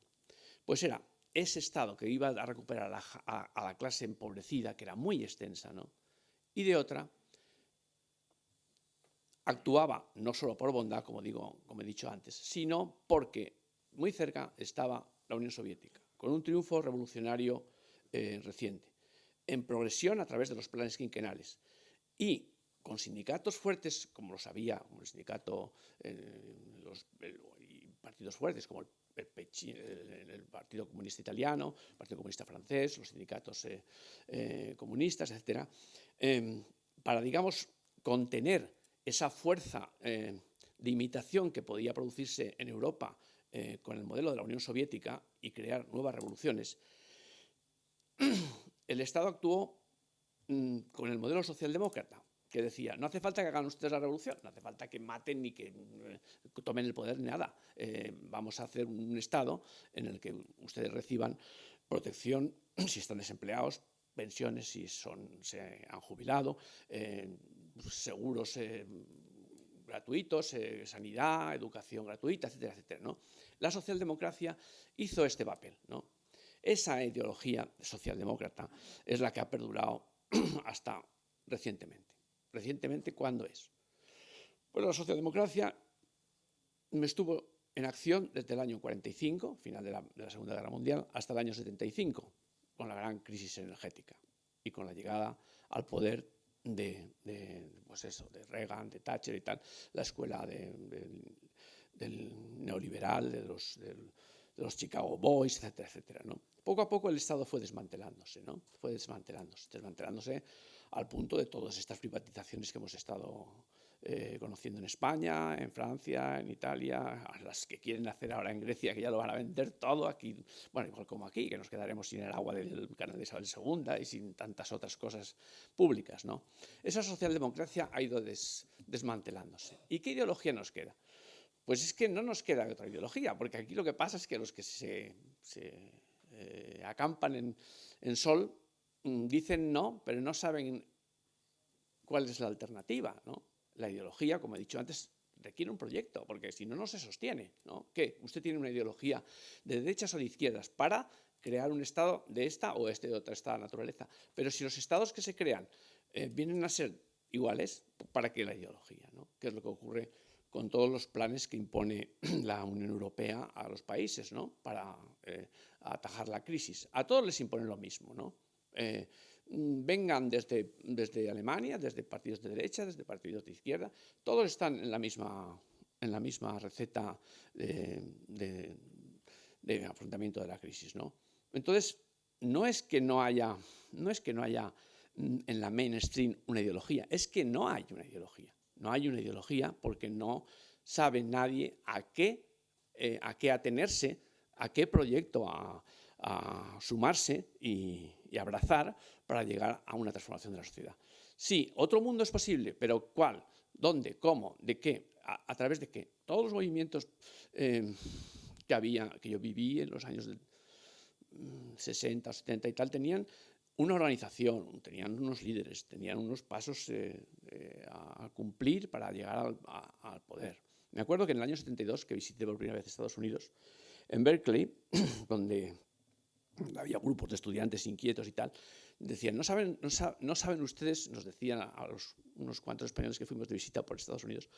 Pues era ese Estado que iba a recuperar a la clase empobrecida, que era muy extensa, ¿no? Y de otra, actuaba no solo por bondad, como he dicho antes, sino porque muy cerca estaba la Unión Soviética, con un triunfo revolucionario reciente, en progresión a través de los planes quinquenales y con sindicatos fuertes, como los había, como el sindicato y partidos fuertes, como el Partido Comunista Italiano, el Partido Comunista Francés, los sindicatos comunistas, etc., para, digamos, contener esa fuerza de imitación que podía producirse en Europa con el modelo de la Unión Soviética y crear nuevas revoluciones, el Estado actuó con el modelo socialdemócrata, que decía, no hace falta que hagan ustedes la revolución, no hace falta que maten ni que tomen el poder ni nada. Vamos a hacer un Estado en el que ustedes reciban protección si están desempleados, pensiones si se han jubilado, seguros gratuitos, sanidad, educación gratuita, etcétera, etcétera, ¿no? La socialdemocracia hizo este papel, ¿no? Esa ideología socialdemócrata es la que ha perdurado hasta recientemente. ¿Recientemente cuándo es? Pues la socialdemocracia estuvo en acción desde el año 45, final de la Segunda Guerra Mundial, hasta el año 75, con la gran crisis energética y con la llegada al poder de Reagan, de Thatcher y tal, la escuela del neoliberal, de los Chicago Boys, etcétera, etcétera, ¿no? Poco a poco el Estado fue desmantelándose, ¿no? Fue desmantelándose al punto de todas estas privatizaciones que hemos estado conociendo en España, en Francia, en Italia, a las que quieren hacer ahora en Grecia, que ya lo van a vender todo aquí, bueno, igual como aquí, que nos quedaremos sin el agua del canal de Isabel II y sin tantas otras cosas públicas, ¿no? Esa socialdemocracia ha ido desmantelándose. ¿Y qué ideología nos queda? Pues es que no nos queda otra ideología, porque aquí lo que pasa es que los que se acampan en Sol dicen no, pero no saben cuál es la alternativa, ¿no? La ideología, como he dicho antes, requiere un proyecto, porque si no, no se sostiene, ¿no? ¿Qué? Usted tiene una ideología de derechas o de izquierdas para crear un Estado de esta o de otra esta naturaleza, pero si los Estados que se crean vienen a ser iguales, ¿para qué la ideología, ¿no? ¿Qué es lo que ocurre con todos los planes que impone la Unión Europea a los países, ¿no? Para atajar la crisis? A todos les impone lo mismo, ¿no? Vengan desde Alemania, desde partidos de derecha, desde partidos de izquierda, todos están en la misma receta de afrontamiento de la crisis, ¿no? Entonces, no es que no haya en la mainstream una ideología, es que no hay una ideología. No hay una ideología porque no sabe nadie a qué a qué atenerse, a qué proyecto a sumarse y abrazar para llegar a una transformación de la sociedad. Sí, otro mundo es posible, pero ¿cuál? ¿Dónde? ¿Cómo? ¿De qué? ¿A través de qué? Todos los movimientos que yo viví en los años del 60, 70 y tal, tenían una organización, tenían unos líderes, tenían unos pasos a cumplir para llegar al poder. Me acuerdo que en el año 72, que visité por primera vez Estados Unidos, en Berkeley, donde había grupos de estudiantes inquietos y tal, decían, no saben ustedes, nos decían a unos cuantos españoles que fuimos de visita por Estados Unidos,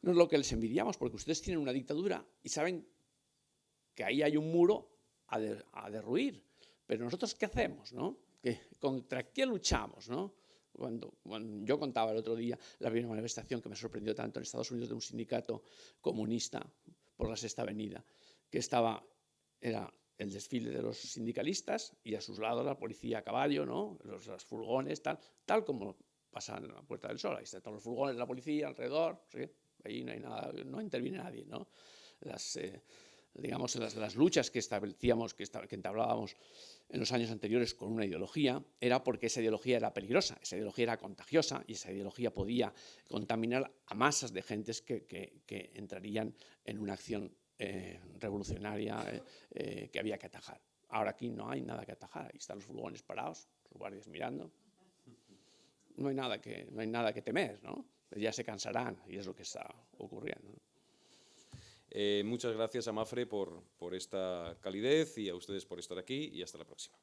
no es lo que les envidiamos, porque ustedes tienen una dictadura y saben que ahí hay un muro a derruir, pero nosotros ¿qué hacemos, no? ¿Contra qué luchamos, no? Cuando yo contaba el otro día la primera manifestación que me sorprendió tanto en Estados Unidos de un sindicato comunista por la Sexta Avenida, que era el desfile de los sindicalistas y a sus lados la policía a caballo, ¿no? Los furgones, tal como pasa en la Puerta del Sol. Ahí están todos los furgones de la policía alrededor, ¿sí? Ahí no hay nada, no interviene nadie, ¿no? Digamos, las luchas que establecíamos, que entablábamos en los años anteriores con una ideología, era porque esa ideología era peligrosa, esa ideología era contagiosa y esa ideología podía contaminar a masas de gentes que entrarían en una acción revolucionaria que había que atajar. Ahora aquí no hay nada que atajar, ahí están los furgones parados, los guardias mirando. No hay nada que temer, ¿no? Ya se cansarán y es lo que está ocurriendo, ¿no? Muchas gracias a Mapfre por esta calidez y a ustedes por estar aquí y hasta la próxima.